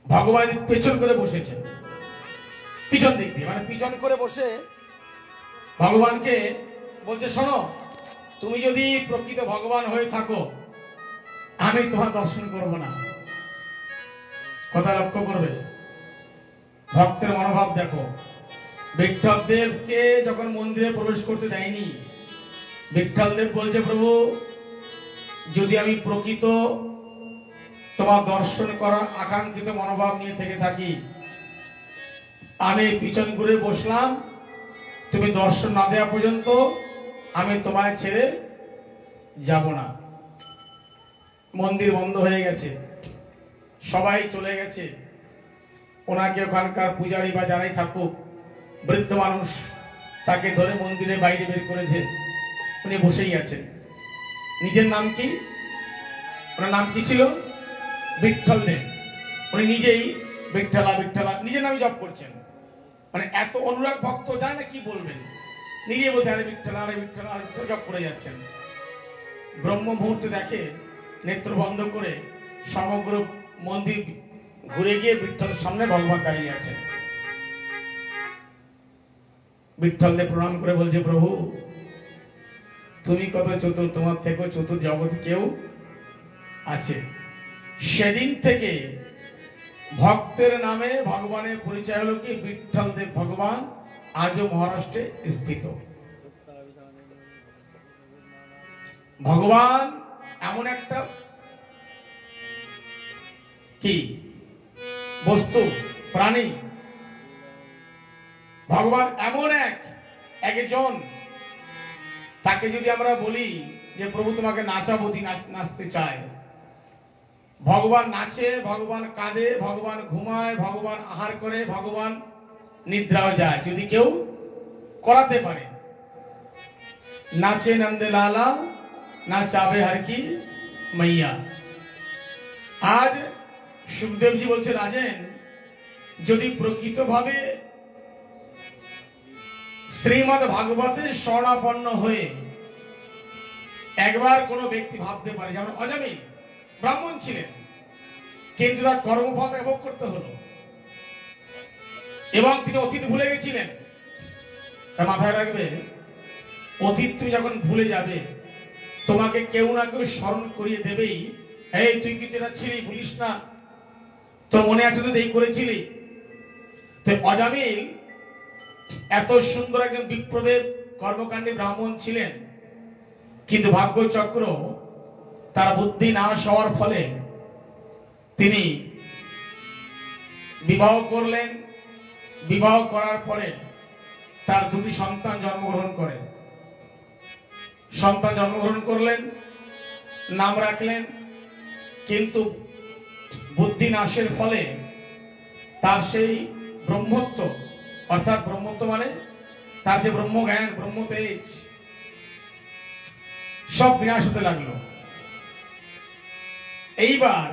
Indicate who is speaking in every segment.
Speaker 1: ভগবান পেছন করে বসেছেন, পিছন দিক দিয়ে, মানে পিছন করে বসে ভগবানকে বলছে, শোনো, তুমি যদি প্রকৃত ভগবান হয়ে থাকো আমি তোমার দর্শন করব না। কথা লক্ষ্য করবে, ভক্তের মনোভাব দেখো। বিঠ্ঠলদেবকে যখন মন্দিরে প্রবেশ করতে দেয়নি, বিঠ্ঠলদেব বলছে, প্রভু যদি আমি প্রকৃত তোমার দর্শন করার আকাঙ্ক্ষিত মনোভাব নিয়ে থেকে থাকি, আমি পিছন ঘুরে বসলাম, তুমি দর্শন না দেওয়া পর্যন্ত আমি তোমায় ছেড়ে যাব না। মন্দির বন্ধ হয়ে গেছে, সবাই চলে গেছে, ওনাকে ওখানকার পূজারী বা যারাই থাকুক, বৃদ্ধ মানুষ তাকে ধরে মন্দিরে বাইরে বের করেছে। উনি বসেই আছেন। নিজের নাম কি? ওনার নাম কি ছিল? বিঠ্ঠলদেব। উনি নিজেই বিঠ্ঠলা বিঠ্ঠলা নিজের নামে জপ করছেন। মানে এত অনুরাগ ভক্ত যায় না কি বলবেন, নিজে বলছে আরে বিঠ্ঠলা আরে বিঠ্ঠলা আরে বিঠ্ঠলা জপ করে যাচ্ছেন। ব্রহ্ম মুহূর্তে দেখে, নেত্র বন্ধ করে সমগ্র মন্দির ঘুরে গিয়ে বিঠ্ঠলের সামনে ভগবান দাঁড়িয়ে আছেন। বিঠ্ঠলদেব প্রণাম করে বলছে, প্রভু তুমি কত চতুর, তোমার থেকেও চতুর জগতে কেউ আছে। সেদিন থেকে ভক্তের নামে ভগবানের পরিচয় হলো কি, বিঠ্ঠলদেব ভগবান আজও মহারাষ্ট্রে স্থিত। ভগবান এমন একটা কি বস্তু, প্রাণী, ভগবান এমন একজন, তাকে যদি আমরা বলি যে প্রভু তোমাকে নাচাবো, নাচতে চায়, ভগবান নাচে, ভগবান কাঁদে, ভগবান ঘুমায়, ভগবান আহার করে, ভগবান নিদ্রাও যায়, যদি কেউ করাতে পারে। নাচে নন্দে লালা না চাবে হার কি মাইয়া। আজ সুখদেবজি বলছে, রাজেন যদি প্রকৃতভাবে শ্রীমদ ভাগবতের শরণাপন্ন হয়ে একবার কোন ব্যক্তি ভাবতে পারে, যেমন অজামিল ব্রাহ্মণ ছিলেন, কিন্তু তার কর্মফল ভোগ করতে হলো, এবং তিনি অতীত ভুলে গেছিলেন। তা মাথায় রাখবে, অতীত তুমি যখন ভুলে যাবে, তোমাকে কেউ না কেউ স্মরণ করিয়ে দেবেই, এই তুই কি যেটা ছিলি ভুলিস না, তোর মনে আছে তো এই করেছিলি। তো অজামিল এত সুন্দর একজন বিপ্রদেব কর্মকাণ্ডী ব্রাহ্মণ ছিলেন, কিন্তু ভাগ্যচক্র তার বুদ্ধি নাশ হওয়ার ফলে তিনি বিবাহ করলেন। বিবাহ করার পরে তার দুটি সন্তান জন্মগ্রহণ করে। সন্তান জন্মগ্রহণ করলেন, নাম রাখলেন, কিন্তু বুদ্ধি নাশের ফলে তার সেই ব্রহ্মত্ব, অর্থাৎ ব্রহ্মত্ব মানে তার যে ব্রহ্মজ্ঞান, ব্রহ্মতেজ, সব বিনাশ হতে লাগলো। এইবার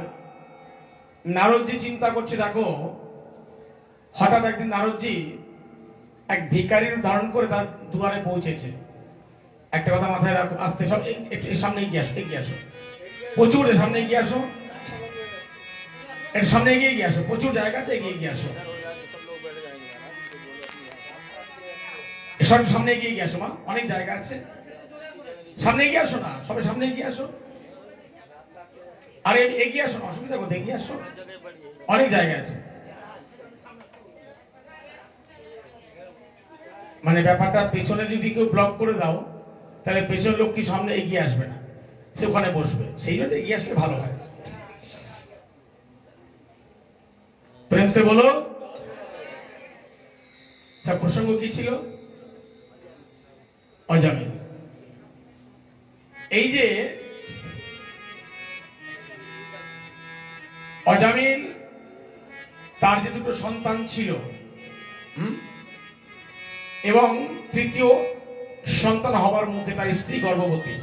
Speaker 1: নারদজি চিন্তা করছে, দেখো হঠাৎ একদিন নারদজি এক ভিখারির ধারণ করে তার দুয়ারে পৌঁছেছে। একটা কথা মাথায় রাখো, আসতে সব একটু সামনে এগিয়ে আসো, এগিয়ে আসো, প্রচুর সামনে এগিয়ে আসো, একটু সামনে এগিয়ে আসো, প্রচুর জায়গা আছে, এগিয়ে আসো, সব সামনে এগিয়ে আসো, মা অনেক জায়গা আছে, সামনে এগিয়ে আসো না, সবাই সামনে এগিয়ে আসো, আরে এগিয়ে আসো না, অসুবিধা কোথায়, এগিয়ে আসো, অনেক জায়গা আছে। মানে ব্যাপারটা পেছনে যদি কেউ ব্লক করে দাও, তাহলে পেছনের লোক কি সামনে এগিয়ে আসবে না, সে ওখানে বসবে, সেই জন্য এগিয়ে আসলে ভালো হয়। প্রেম সে বলো, প্রসঙ্গ কি ছিল? অজামিল। এই যে অজামিল, তার যে দুটো সন্তান ছিল, এবং তৃতীয় সন্তান হবার মুখে তার স্ত্রী গর্ভবতী,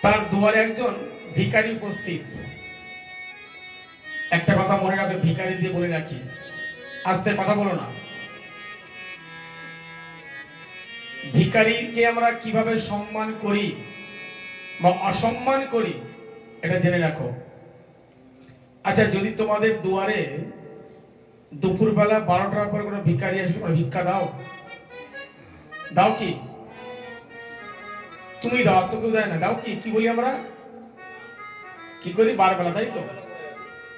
Speaker 1: তার দুয়ারে একজন ভিখারি উপস্থিত। একটা কথা মনে রাখবে, ভিখারি দিয়ে বলে রাখি, আস্তে কথা বলো না। ভিখারিকে আমরা কিভাবে সম্মান করি বা অসম্মান করি, এটা জেনে রাখো। আচ্ছা, যদি তোমাদের দুয়ারে দুপুরবেলা 12টার পর কোনো ভিখারি আসে, তোমরা ভিক্ষা দাও? দাও কি? তুমি দাও, তো কেউ দেয় না। দাও কি? কি বলি আমরা? কি করি? 12 বেলা, তাই তো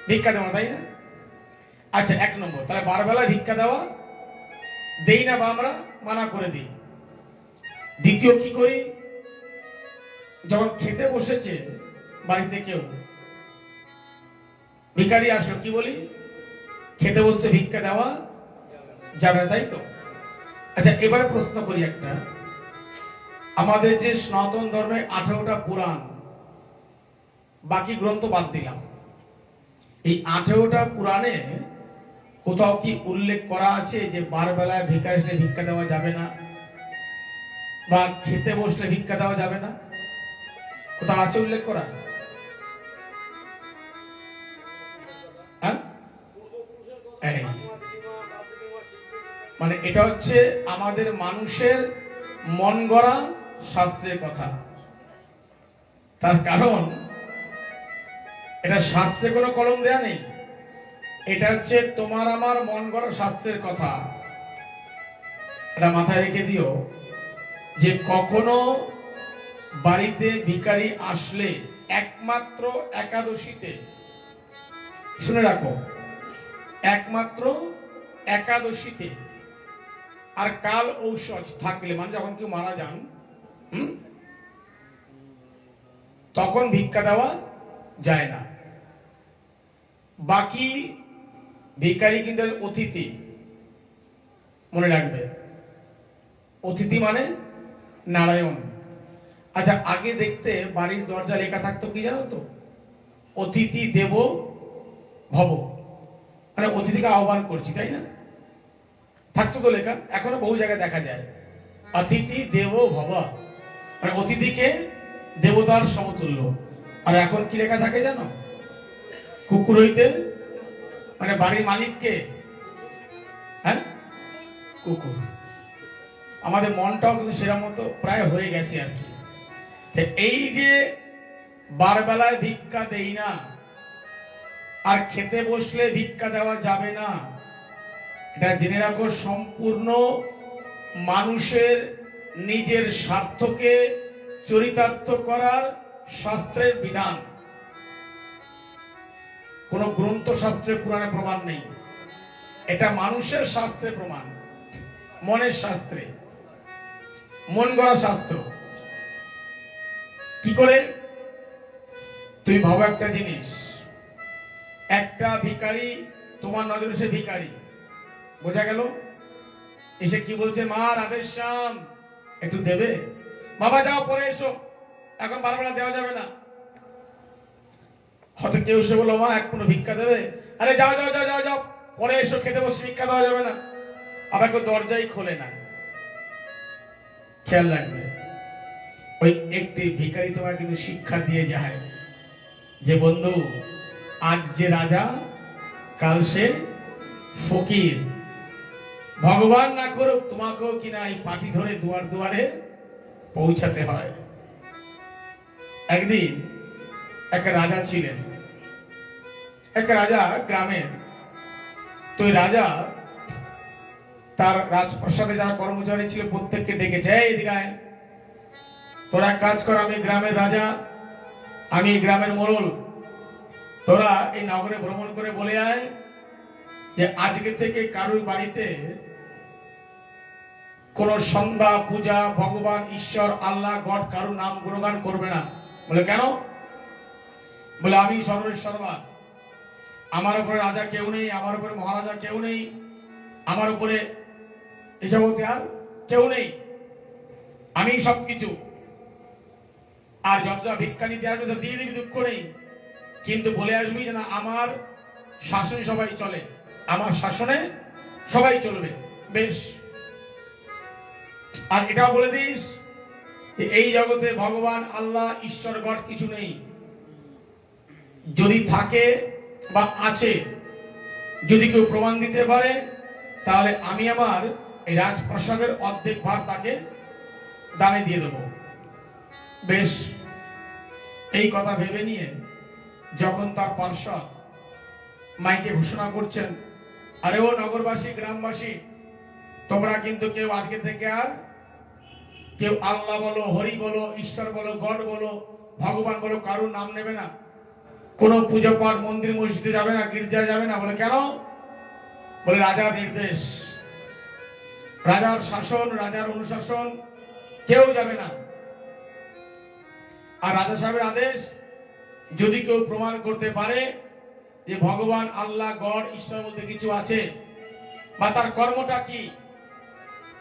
Speaker 1: ভিক্ষা দেওয়া, তাই না? আচ্ছা, 1 নম্বর। তাহলে 12 বেলা ভিক্ষা দেওয়া দেই না, বা আমরা মানা করে দিই। দ্বিতীয় কি করি? যখন খেতে বসেছে বাড়িতে কেউ, ভিখারি আসলো, কি বলি? খেতে বসছে, ভিক্ষা দেওয়া যাবে না, তাই তো? আচ্ছা, এবারে প্রশ্ন করি একটা। আমাদের যে সনাতন ধর্মের 18টা পুরাণ, বাকি গ্রন্থ বাদ দিলাম, এই 18টা পুরাণে কোথাও কি উল্লেখ করা আছে যে 12 বেলায় ভিখারি আসলে ভিক্ষা দেওয়া যাবে না, বা খেতে বসলে ভিক্ষা দেওয়া যাবে না? কোথাও আছে উল্লেখ করা? মানে এটা হচ্ছে আমাদের মানুষের মন গড়া শাস্ত্রের কথা। তার কারণ এটা শাস্ত্রে কোনো কলম দেয়া নেই, এটা হচ্ছে তোমার আমার মন গড়া শাস্ত্রের কথা। এটা মাথায় রেখে দিও যে কখনো বাড়িতে ভিখারি আসলে একমাত্র একাদশীতে, শুনে রাখো, একমাত্র একাদশীতে আর কাল ঔষধ থাকলে, মানে যখন কেউ মারা যান তখন ভিক্ষা দেওয়া যায় না। বাকি ভিখারি কিন্তু অতিথি, মনে রাখবে, অতিথি মানে নারায়ণ। আচ্ছা, আগে দেখতে বাড়ির দরজা লেখা থাকতো কি জানো তো? অতিথি দেব ভব, মানে অতিথিকে আহ্বান করছি, তাই না? থাকতো তো লেখা, এখনো বহু জায়গায় দেখা যায় অতিথি দেব ভব, মানে অতিথিকে দেবতার সমতুল্য। আর এখন কি লেখা থাকে জানো? কুকুর হইতে, মানে বাড়ির মালিককে, হ্যাঁ, কুকুর। আমাদের মনটাও কিন্তু সেরকম মতো প্রায় হয়ে গেছে আর কি। এই যে 12 বেলায় ভিক্ষা দেই না, আর খেতে বসলে ভিক্ষা দেওয়া যাবে না, এটা জেনে রাখো সম্পূর্ণ মানুষের নিজের স্বার্থকে চরিতার্থ করার শাস্ত্রের বিধান। কোন গ্রন্থ শাস্ত্রে পুরাণে প্রমাণ নেই, এটা মানুষের শাস্ত্রে প্রমাণ, মনের শাস্ত্রে, মন গড়া শাস্ত্র। কি করে? তুমি ভাবো একটা জিনিস, একটা ভিখারি, তোমার নজরে সে ভিখারি, বোঝা গেল? এসে কি বলছে? মা রাধেশ্যাম, একটু দেবে? বাবা যাও পরে এসো, এখন 12 বেলা দেওয়া যাবে না। হয়তো কেউ এসে বললো, মা 1 পুরো ভিক্ষা দেবে? আরে যাও যাও যাও যাও যাও, পরে এসো, খেতে বসে ভিক্ষা দেওয়া যাবে না। আবার কেউ দরজাই খোলে না। খেয়াল রাখবে, ওই একটি ভিখারি তোমার কিন্তু শিক্ষা দিয়ে যায় যে বন্ধু, আজ যে রাজা কাল সে ফকির। ভগবান না করুক, তোমাকেও কিনা এই পাটি ধরে দুয়ার দুয়ারে পৌঁছাতে হয়। একদিন এক রাজা ছিলেন, এক রাজা গ্রামের। তো ওই রাজা তার রাজপ্রাসাদে যারা কর্মচারী ছিল প্রত্যেককে ডেকেছে, এই এদিকে আয়, তোরা কাজ কর, আমি গ্রামের রাজা, আমি গ্রামের মোড়ল, তোরা এই নগরে ভ্রমণ করে বলে আয় যে আজকে থেকে কারুর বাড়িতে কোন সন্ধ্যা পূজা ভগবান ঈশ্বর আল্লাহ গড কারুর নাম গুণগান করবে না। বলে কেন? বলে আমি সর্বেশ্বরবা, আমার উপরে রাজা কেউ নেই, আমার উপরে মহারাজা কেউ নেই, আমার উপরে এই জগতে আর কেউ নেই, আমি সবকিছু। আর যত যা ভিক্ষা নিতে আসবে তো দিয়ে দিবি, দুঃখ নেই, কিন্তু বলে আসবি যে না, আমার শাসনে সবাই চলে, আমার শাসনে সবাই চলবে। বেশ, আর এটাও বলে দিস যে এই জগতে ভগবান আল্লাহ ঈশ্বর গড কিছু নেই, যদি থাকে বা আছে, যদি কেউ প্রমাণ দিতে পারে, তাহলে আমি আমার এই রাজপ্রাসাদের অর্ধেক ভার তাকে দানে দিয়ে দেব। বেশ, এই কথা ভেবে নিয়ে যখন তার পার্ষদ মাইকে ঘোষণা করছেন, আরে ও নগরবাসী, গ্রামবাসী, তোমরা কিন্তু কেউ আজকে থেকে আর কেউ আল্লাহ বলো, হরি বলো, ঈশ্বর বলো, গড বলো, ভগবান বলো, কারুর নাম নেবে না, কোন পুজো পাঠ মন্দির মসজিদে যাবে না, গির্জায় যাবে না। বলে কেন? বলে রাজার নির্দেশ, রাজার শাসন, রাজার অনুশাসন, কেউ যাবে না। আর রাজা সাহেবের আদেশ, যদি কেউ প্রমাণ করতে পারে যে ভগবান, আল্লাহ, গড, ঈশ্বর বলতে কিছু আছে বা তার কর্মটা কি,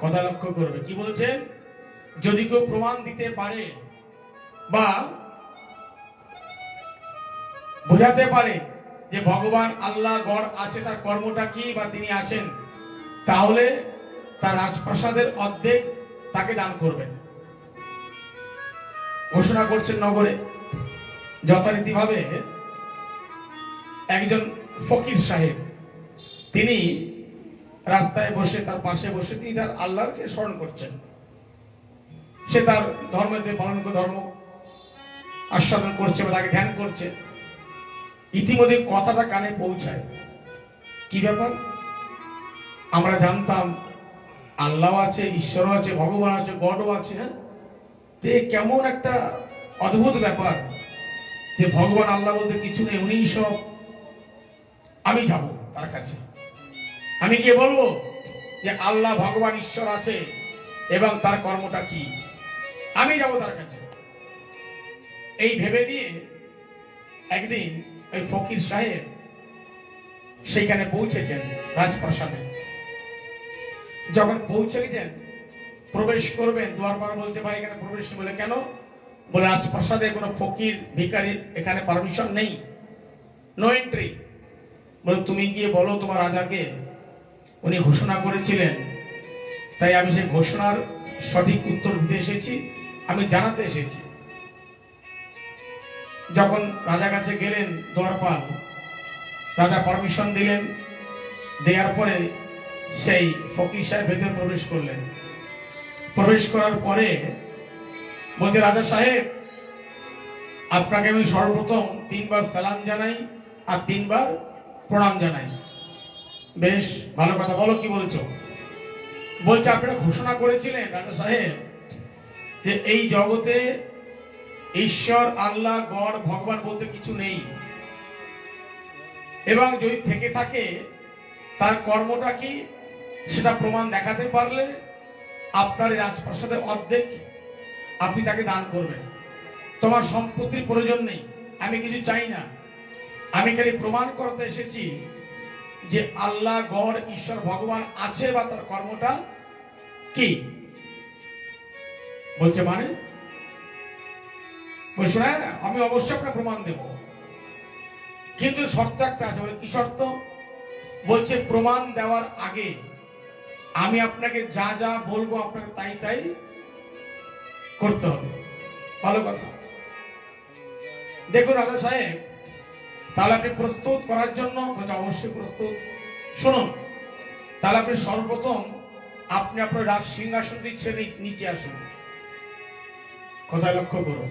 Speaker 1: কথা লক্ষ্য করবে, কি বলছেন? যদি কেউ প্রমাণ দিতে পারে বা বোঝাতে পারে যে ভগবান, আল্লাহ, গড আছে, তার কর্মটা কি বা তিনি আছেন, তাহলে তার রাজপ্রাসাদের অর্ধেক তাকে দান করবেন। ঘোষণা করছেন নগরে। যথারীতিভাবে একজন ফকির সাহেব, তিনি রাস্তায় বসে, তার পাশে বসে তিনি তার আল্লাহকে স্মরণ করছেন। সে তার ধর্মেতে পালন করে ধর্ম আস্বাদন করছে বা তাকে ধ্যান করছে। ইতিমধ্যে কথাটা কানে পৌঁছায়, কি ব্যাপার? আমরা জানতাম আল্লাহ আছে, ঈশ্বর আছে, ভগবান আছে, গডও আছে, হ্যাঁ, তে কেমন একটা অদ্ভুত ব্যাপার যে ভগবান, আল্লাহ বলতে কিছু নেই, উনিই সব। আমি যাব তার কাছে, আমি গিয়ে বলবো যে আল্লাহ, ভগবান, ঈশ্বর আছে এবং তার কর্মটা কি, আমি যাব তার কাছে। এই ভেবে দিয়ে একদিন ওই ফকির সাহেব সেইখানে পৌঁছেছেন রাজপ্রাসাদে। যখন পৌঁছে গেছেন, প্রবেশ করবেন, দুয়ারপাল বলছে ভাই এখানে প্রবেশ নেই। বলে কেন? বলে রাজপ্রাসাদে কোনো ফকির ভিখারির এখানে পারমিশন নেই, নো এন্ট্রি। বলে তুমি গিয়ে বলো তোমার রাজাকে, উনি ঘোষণা করেছিলেন, তাই আমি সেই ঘোষণার সঠিক উত্তর দিতে এসেছি, আমি জানাতে এসেছি। যখন রাজা কাছে গেলেন দুয়ারপাল, রাজা পারমিশন দিলেন। দেওয়ার পরে সেই ফকির সাহেব ভেতরে প্রবেশ করলেন। প্রবেশ করার পরে বলছে, রাজা সাহেব, আপনাকে আমি সর্বপ্রথম 3 বার সালাম জানাই আর 3 বার প্রণাম জানাই। বেশ ভালো কথা, বলো কি বলছো? বলছে আপনারা ঘোষণা করেছিলেন রাজা সাহেব যে এই জগতে ঈশ্বর, আল্লাহ, গড, ভগবান বলতে কিছু নেই, এবং যদি থেকে থাকে তার কর্মটা কি সেটা প্রমাণ দেখাতে পারলে আপনার রাজপ্রাসাদের অর্ধেক আপনি তাকে দান করবেন। তোমার সম্পত্তির প্রয়োজন নেই, আমি কিছু চাই না, আমি খালি প্রমাণ করতে এসেছি যে আল্লাহ, গড, ঈশ্বর, ভগবান আছে বা তার কর্মটা কি। বলছে মানে? বলছে না, আমি অবশ্যই আপনার প্রমাণ দেব, কিন্তু শর্ত একটা আছে। বলে কি শর্ত? বলছে প্রমাণ দেওয়ার আগে আমি আপনাকে যা যা বলবো আপনাকে তাই তাই করতে হবে। ভালো কথা। দেখুন রাজা সাহেব, তাহলে আপনি প্রস্তুত করার জন্য? বলছে অবশ্যই প্রস্তুত। শুনুন, তাহলে আপনি সর্বপ্রথম আপনি আপনার রাজ সিংহাসন দিচ্ছে নিচে আসুন। কথায় লক্ষ্য করুন,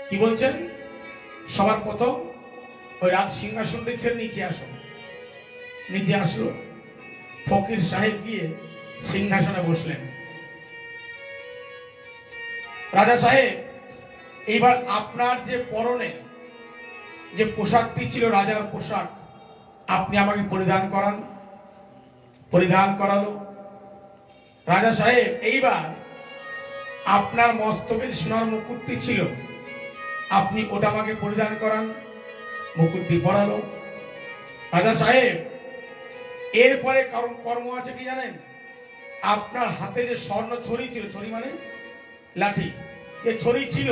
Speaker 1: কি বলছেন? সবার প্রথম ওই রাজ সিংহাসন দিচ্ছে নিচে আসুন। নিচে আসলো, ফকির সাহেব গিয়ে সিংহাসনে বসলেন। রাজা সাহেব, এইবার আপনার যে পরনে যে পোশাকটি ছিল রাজার পোশাক, আপনি আমাকে পরিধান করান। পরিধান করালো। রাজা সাহেব, এইবার আপনার মস্তকে যে সোনার মুকুটটি ছিল আপনি ওটা আমাকে পরিধান করান। মুকুটটি পরালো। রাজা সাহেব, এরপরে কারণ কর্ম আছে কি জানেন? আপনার হাতে যে স্বর্ণ ছড়ি ছিল, ছড়ি মানে লাঠি, যে ছড়ি ছিল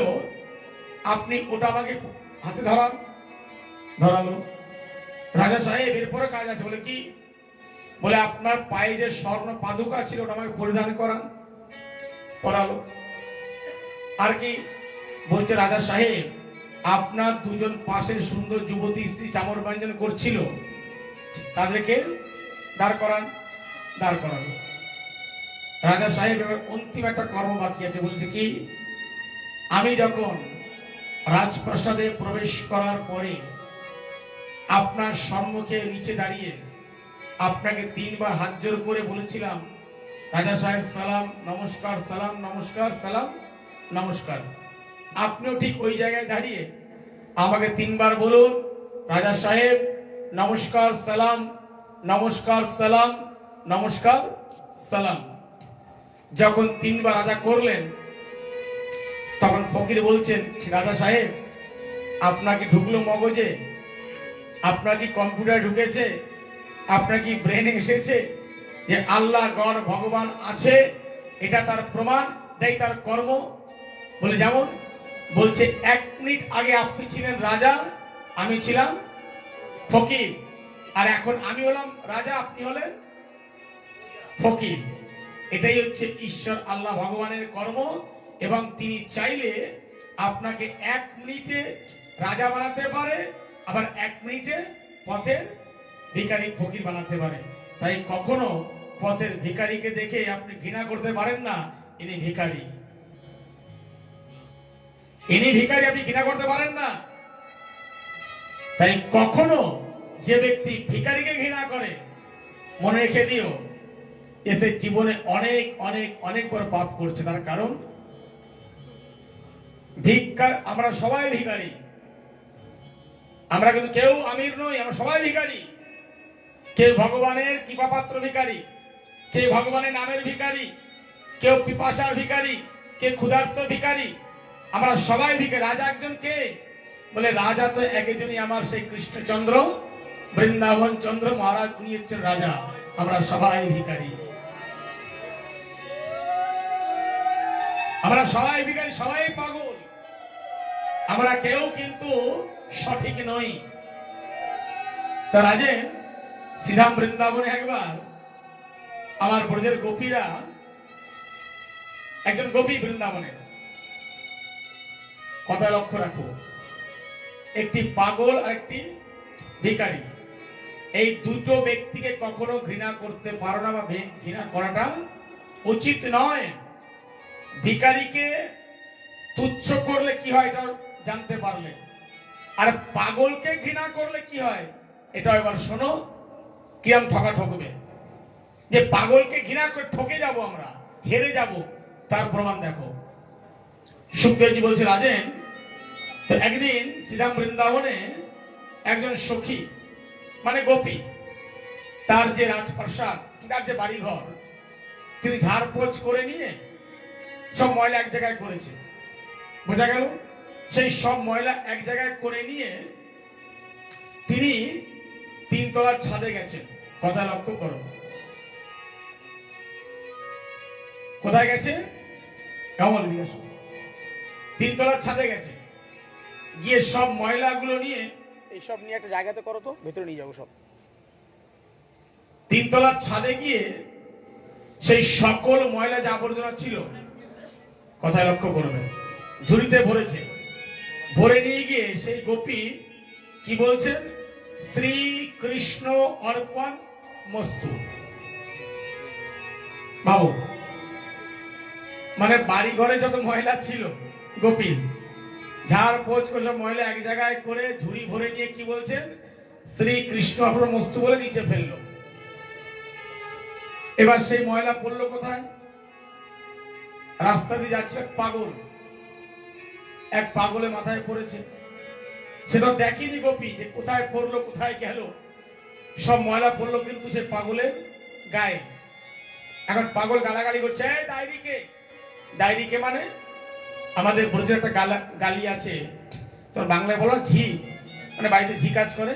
Speaker 1: আপনি ওটা আমাকে হাতে ধরান। ধরালো। রাজা সাহেব, এরপরে কাজ আছে। বলে কি? বলে আপনার পায়ে যে স্বর্ণ পাদুকা ছিল ওটা আমাকে পরিধান করান। করালো। আর কি বলছে? রাজা সাহেব, আপনার দুজন পাশের সুন্দর যুবতী স্ত্রী চামর ব্যঞ্জন করছিল, তাদেরকে দাঁড় করান। দাঁড় করানো। রাজা সাহেব, এবার অন্তিম একটা কর্ম বাকি আছে। বলছে কি? আমি যখন রাজপ্রাসাদে প্রবেশ করার পরে আপনার সম্মুখে নিচে দাঁড়িয়ে আপনাকে 3 বার হাত জোর করে বলেছিলাম, রাজা সাহেব সালাম নমস্কার, সালাম নমস্কার, সালাম নমস্কার। আপনিও ঠিক ওই জায়গায় দাঁড়িয়ে আমাকে 3 বার বলুন, রাজা সাহেব নমস্কার, সালাম নমস্কার, সালাম নমস্কার, সালাম। যখন 3 বার রাজা করলেন, তখন ফকির বলছেন, রাজা সাহেব আপনাকে ঢুকলো মগজে, আপনার কি কম্পিউটার ঢুকেছে, আপনার কি ব্রেনে এসেছে যে আল্লাহ গড ভগবান আছে, এটা তার প্রমাণ, এটাই তার কর্ম? বলে যেমন বলছে 1 মিনিট আগে আপনি ছিলেন রাজা, আমি ছিলাম ফকির, আর এখন আমি হলাম রাজা, আপনি হলেন ফকির। এটাই হচ্ছে ঈশ্বর আল্লাহ ভগবানের কর্ম। এবং তিনি চাইলে আপনাকে 1 মিনিটে রাজা বানাতে পারে, আবার 1 মিনিটে পথের ভিখারি ফকির বানাতে পারে। তাই কখনো পথের ভিখারিকে দেখে আপনি ঘৃণা করতে পারেন না, ইনি ভিখারি, ইনি ভিখারি, আপনি ঘৃণা করতে পারেন না। তাই কখনো যে ব্যক্তি ভিখারিকে ঘৃণা করে, মনে রেখে দিও, এতে জীবনে অনেক অনেক অনেক বড় পাপ করছে। তার কারণ ভিক্ষা, আমরা সবাই ভিখারি, আমরা কিন্তু কেউ আমির নই, আমরা সবাই ভিখারি। কেউ ভগবানের কৃপাপাত্র ভিখারি, কেউ ভগবানের নামের ভিখারি, কেউ পিপাসার ভিখারি, কেউ ক্ষুধার্ত ভিখারি, আমরা সবাই ভিখারি। রাজা একজন কে? বলে রাজা তো একজনই, আমার সেই কৃষ্ণচন্দ্র বৃন্দাবন চন্দ্র মহারাজ, উনি হচ্ছেন রাজা। আমরা সবাই ভিখারি, আমরা সবাই ভিখারি, সবাই পাগল, আমরা কেউ কিন্তু সঠিক নই। তো রাজে শ্রীধাম বৃন্দাবনে একবার আমার ব্রজের গোপীরা, একজন গোপী বৃন্দাবনে, কথা লক্ষ্য রাখো, একটি পাগল আর একটি ভিখারি, এই দুটো ব্যক্তিকে কখনো ঘৃণা করতে পারো না, বা ঘৃণা করাটা উচিত নয়। ভিখারিকে তুচ্ছ করলে কি হয় এটা জানতে পারলে, আর পাগলকে ঘৃণা করলে কি হয় এটা এবার শোনো, কিরম ঠকা ঠকবে। যে পাগলকে ঘৃণা করে ঠকে যাব, আমরা হেরে যাব, তার প্রমাণ দেখো। সুখদেবজি বলছে, রাজেন তো একদিন শ্রীধাম বৃন্দাবনে একজন সখী, মানে গোপী, তার যে রাজপ্রাসাদ, তার যে বাড়িঘর, তিনি ঝাড়পোছ করে নিয়ে সব ময়লা এক জায়গায় করেছে। বোঝা গেল? সেই সব ময়লা এক জায়গায় করে নিয়ে তিনি 3 তলার ছাদে গেছেন। কথা লক্ষ্য করো, কোথায় গেছে? কেমন জিজ্ঞেস? 3 তলার ছাদে গেছে, গিয়ে সব ময়লাগুলো নিয়ে, এইসব নিয়ে একটা জায়গাতে করো তো, ভেতরে নিয়ে যাবো সব। 3 তলার ছাদে গিয়ে সেই সকল ময়লা যা আবর্জনা ছিল, কথায় লক্ষ্য করবে, ঝুড়িতে ভরেছে। ভরে নিয়ে গিয়ে সেই গোপী কি বলছেন? শ্রী কৃষ্ণ অর্পণ মস্তু। বাবু, মানে বাড়ি ঘরে যত ময়লা ছিল, গোপী ঝাড় পোছ করে সব ময়লা এক জায়গায় করে ঝুড়ি ভরে নিয়ে কি বলছেন? শ্রী কৃষ্ণ অর্পণ মস্তু বলে নিচে ফেললো। এবার সেই ময়লা পড়লো কোথায়? রাস্তা দিয়ে যাচ্ছে এক পাগলের মাথায় পড়েছে। সেটা দেখেনি গোপী যে কোথায় পড়লো, কোথায় গেল। সব ময়লা পড়লো কিন্তু সে পাগলের গায়ে। এখন পাগল গালাগালি করছে, ডায়েরিকে। ডায়েরিকে মানে আমাদের ব্রজের একটা গালি আছে, তোর বাংলায় বলা ঝি, মানে বাড়িতে ঝি কাজ করে,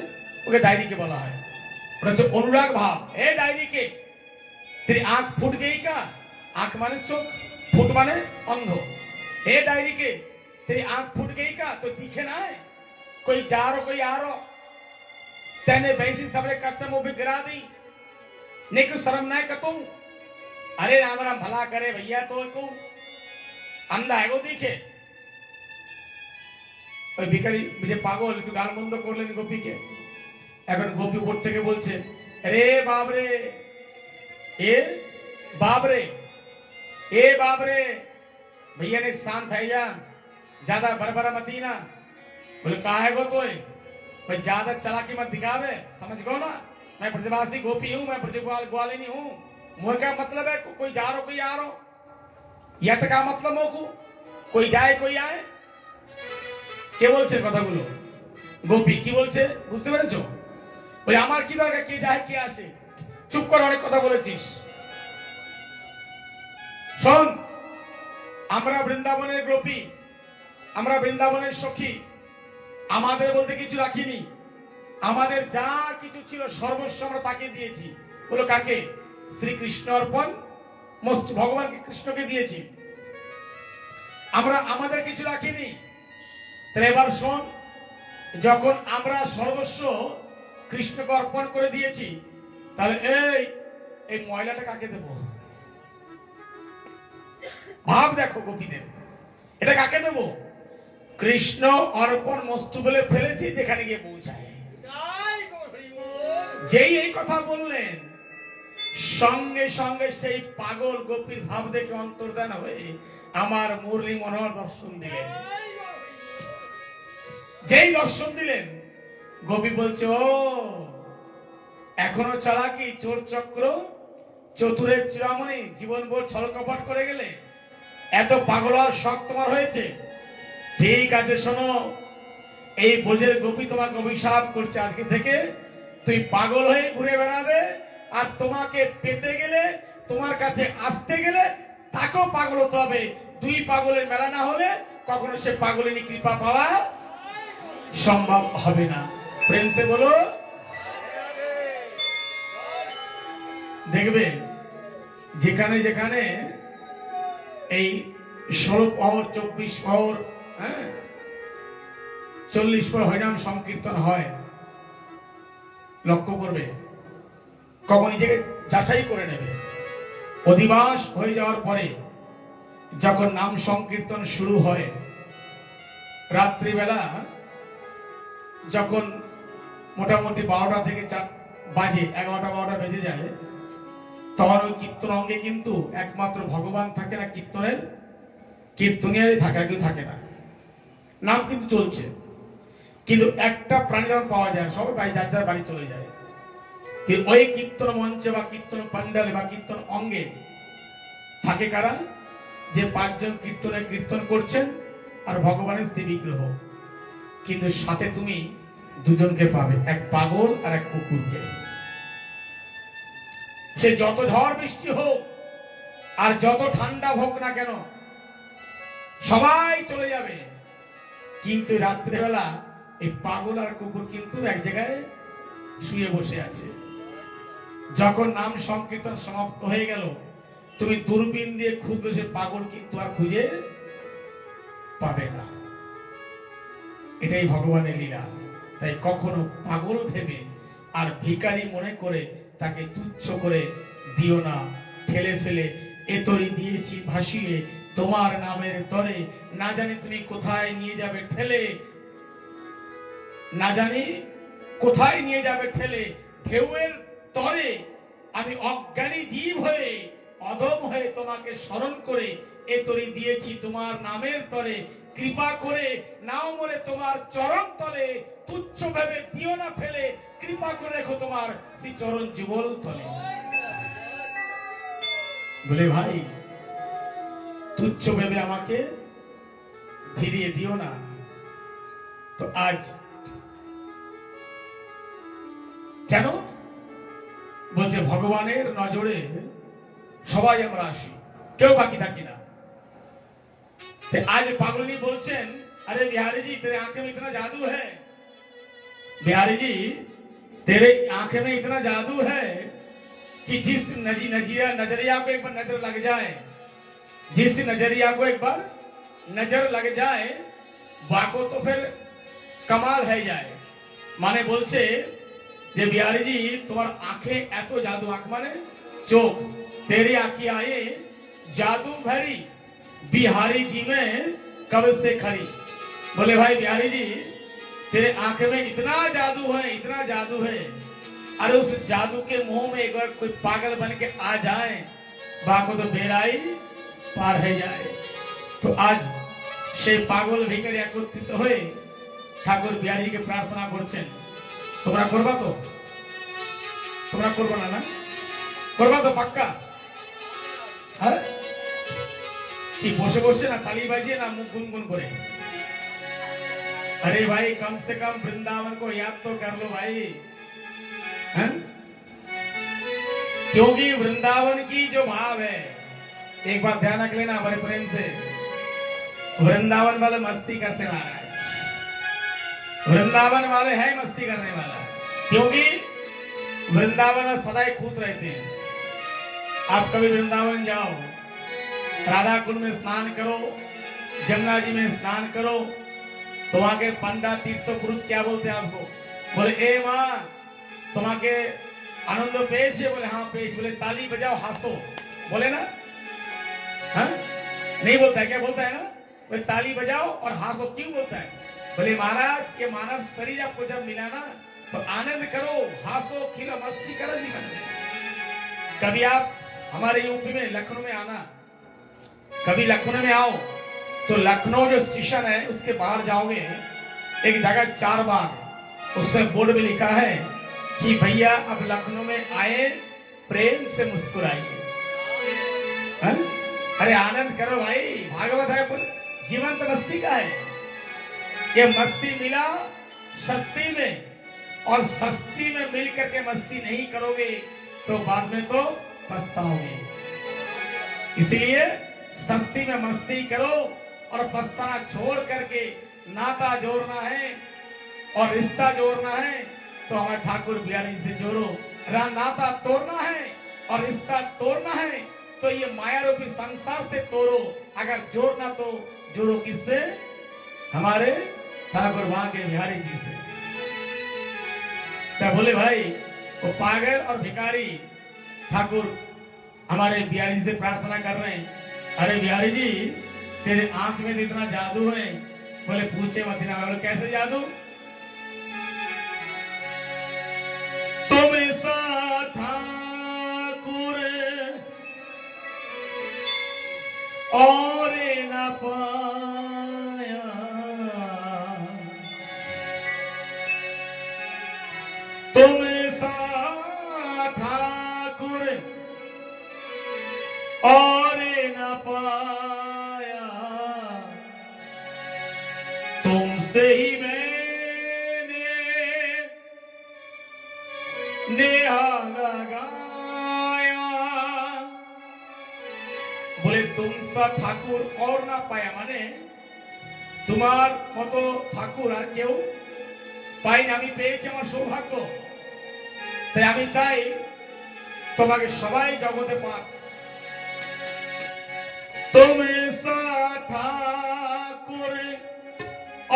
Speaker 1: ওকে ডায়েরিকে বলা হয়। ওটা হচ্ছে অনুরাগ ভাব। এ ডায়েরিকে, तेरी आंख फूट गई का? आंख माने चोख, फूट माने अंधो। हे डायरी के, तेरी आंख फूट गई का? तो दिखे ना है कोई जा रो कोई आ रो, तेने वैसी सबरे कच्चा मुंह पे गिरा दी, ने कुछ शर्म ना कर तुम? अरे राम राम भला करे भैया, तो को अंधा है वो दिखे। ওই ভিখারি যে পাগল একটু গাল বন্ধ করলেন গোপীকে। এখন গোপী উপর থেকে বলছে, রে বাবরে, ए बाबरे, ए बाबरे, भैया ने शांत है जा, ज्यादा बरबरा मती ना। बोले कहा है गो तो? कोई ज्यादा चालाकी मत दिखावे, समझ गो ना। मैं ब्रजवासी गोपी हूं, मैं ब्रजपाल ग्वालिनी हूं। मोह का मतलब है कोई जा रो कोई आ रो, यह तो का मतलब मोकू कोई जाए कोई आए। কে বলছে কথাগুলো? গোপী কি বলছে বুঝতে পেরেছো? ওই আমার কি দরকার কে যায় কে আসে, চুপ করে, অনেক কথা বলেছিস। শোন, আমরা বৃন্দাবনের গোপী, আমরা বৃন্দাবনের সখী, আমাদের বলতে কিছু রাখিনি। আমাদের যা কিছু ছিল সর্বস্ব আমরা তাকে দিয়েছি। বলো কাকে? শ্রীকৃষ্ণ অর্পণ মস্তু, ভগবানকে কৃষ্ণকে দিয়েছি আমরা, আমাদের কিছু রাখিনি। তাহলে এবার শোন, যখন আমরা সর্বস্ব কৃষ্ণকে অর্পণ করে দিয়েছি, তাহলে এই ময়লাটা কাকে দেব? ভাব দেখো গোপীদের, এটা কাকে দেব? কৃষ্ণ অর্পণ মস্তু বলে ফেলেছি, যেখানে গিয়ে পৌঁছায়। যেই এই কথা বললেন, সঙ্গে সঙ্গে সেই পাগল গোপীর ভাব দেখে অন্তর্ধান হয়ে আমার মুরলী মনোহর দর্শন দিলেন। যেই দর্শন দিলেন, গোপী বলছে, ও এখনো চালাকি, চোর চক্র, চতুরের চূড়ামণি, জীবন ভোর ছল কপট করে গেলে এত পাগল হওয়ার শখ তোমার হয়েছে? ঠিক আছে, শোনো, এই বোঝের গোপী তোমাকে অভিশাপ করছে, আজকে থেকে তুই পাগল হয়ে ঘুরে বেড়াবে, আর তোমাকে পেতে গেলে, তোমার কাছে আসতে গেলে তাকেও পাগল হতে হবে। দুই পাগলের মেলা না হলে কখনো সে পাগলিনী কৃপা পাওয়া সম্ভব হবে না। প্রেম সে বলো। দেখবে যেখানে যেখানে এই 16 পহর 24 পহর 40 পহর হরিনাম সংকীর্তন হয়, লক্ষ্য করবে, কখন নিজেকে যাচাই করে নেবে। অধিবাস হয়ে যাওয়ার পরে যখন নাম সংকীর্তন শুরু হয়, রাত্রিবেলা যখন মোটামুটি 12টা থেকে বাজে, 11টা 12টা বেজে যায়, তখন ওই কীর্তন অঙ্গে কিন্তু একমাত্র ভগবান থাকে না, কীর্তনিয়ারই থাকে, আর কেউ থাকে না। নাম কিন্তু চলছে, কিন্তু একটা প্রাণী যখন পাওয়া যায়, সবাই বাড়ি যার যার বাড়ি চলে যায়। কিন্তু ওই কীর্তন মঞ্চে বা কীর্তন প্যান্ডালে বা কীর্তন অঙ্গে থাকে কারা? যে 5 জন কীর্তনে কীর্তন করছেন আর ভগবানের স্ত্রী বিগ্রহ। কিন্তু সাথে তুমি দুজনকে পাবে, এক পাগল আর এক কুকুরকে। সে যত ঝড় বৃষ্টি হোক আর যত ঠান্ডা হোক না কেন, সবাই চলে যাবে, কিন্তু রাত্রিবেলা এই পাগল আর কুকুর কিন্তু এক জায়গায় শুয়ে বসে আছে। যখন নাম সংকীর্তন সমাপ্ত হয়ে গেল, তুমি দূরবীন দিয়ে খুঁজলে সে পাগল কিন্তু আর খুঁজে পাবে না। এটাই ভগবানের লীলা। তাই কখনো পাগল ভেবে আর ভিখারি মনে করে তাকে তুচ্ছ করে দিও না। ঠেলে ফেলে এতরি দিয়েছি ভাসিয়ে তোমার নামের তরে, না জানি তুমি কোথায় নিয়ে যাবে ঠেলে, না জানি কোথায় নিয়ে যাবে ঠেলে। ঢেউয়ের তরে আমি অজ্ঞানী জীব হয়ে, অধম হয়ে তোমাকে স্মরণ করে এতরি দিয়েছি তোমার নামের তরে। কৃপা করে নাও মরে তোমার চরণ তলে, তুচ্ছ ভেবে দিও না ফেলে, কৃপা করে রেখো তোমার শ্রী চরণ যুগল তলে। বলে ভাই, তুচ্ছ ভেবে আমাকে ফিরিয়ে দিও না। তো আজ কেন বলছে, ভগবানের নজরে সবাই আমরা আসি, কেউ বাকি থাকি না। आज पागलनी बोलছেন, अरे बिहारी जी तेरे आंखें में इतना जादू है, बिहारी जी तेरे आंखें में इतना जादू है कि जिस नजरिया को एक बार नजर लग जाए, जिस नजरिया को एक बार नजर लग जाए, बाको तो फिर कमाल है जाए। माने बोलছে যে बिहारी जी तुम्हार आंखें এত जादू, आंख माने चोख, तेरी आंखें आए जादू भरी, बिहारी जी में कब से खरी। बोले भाई बिहारी जी तेरे आंख में इतना जादू है, इतना जादू है, अरे उस जादू के मुंह में एक बार कोई पागल बन के आ जाए, बाको तो बेराई पार है जाए। तो आज সেই পাগল ভিখারি একত্রিত হয়ে ঠাকুর বিহারীকে প্রার্থনা করছেন, তোমরা করবা তো? তোমরা করবো না? না করবা তো পাক্কা? হ্যাঁ, কি বসে বসে না তালি বাজিए ना मुंह गुनगुन করে? अरे भाई कम से कम वृंदावन को याद तो कर लो भाई, हैं? क्योंकि वृंदावन की जो भाव है, एक बार ध्यान रख लेना बड़े प्रेम से, वृंदावन वाले मस्ती करते महाराज, वृंदावन वाले हैं मस्ती करने वाला, क्योंकि वृंदावन में सदैव खुश रहते हैं। आप कभी वृंदावन जाओ, राधा कुंड में स्नान करो, जमुना जी में स्नान करो, तो वहां के पंडा तीर्थ पुरुष क्या बोलते हैं आपको? बोले ए माँ तुम्हारे आनंद पेश है? बोले हाँ पेश। बोले ताली बजाओ हंसो, बोले ना? हाँ नहीं बोलता है क्या? बोलता है ना? बोले ताली बजाओ और हंसो। क्यों बोलता है? बोले महाराज के मानव शरीर आपको जब मिला ना, तो आनंद करो, हंसो, खिलो, मस्ती करो जीवन में। कभी आप हमारे यूपी में लखनऊ में आना, कभी लखनऊ में आओ तो लखनऊ जो स्टेशन है उसके बाहर जाओगे, एक जगह 4 बार, उसमें बोर्ड में लिखा है कि भैया अब लखनऊ में आए, प्रेम से मुस्कुराइए। अरे आनंद करो भाई, भागवत है, जीवन तो मस्ती का है। ये मस्ती मिला सस्ती में, और सस्ती में मिल करके मस्ती नहीं करोगे तो बाद में तो पछताओगे। इसीलिए सस्ती में मस्ती करो और पछताना छोड़ करके नाता जोड़ना है और रिश्ता जोड़ना है तो हमारे ठाकुर बिहारी से जोड़ो। नाता तोड़ना है और रिश्ता तोड़ना है तो ये माया रूपी संसार से तोड़ो। अगर जोड़ना तो जोड़ो किससे? हमारे ठाकुर बांके बिहारी जी से। क्या बोले भाई? वो पागल और भिखारी ठाकुर हमारे बिहारी से प्रार्थना कर रहे हैं, अरे बिहारी जी तेरे आंख में तो इतना जादू है। बोले पूछे मत ना। बोले कैसे जादू? तुम सा ठाकुर और न पाया, तुम सा ठाकुर और न पाया, तुमसे ही मैंने नेहा लगाया। बोले तुम सा ठाकुर और ना पाया, माने তোমার মতো ঠাকুর আর কেউ পাইনি, আমি পেয়েছি, আমার সৌভাগ্য। তাই আমি চাই তোমাকে সবাই জগতে পাক। तुम सा ठाकुर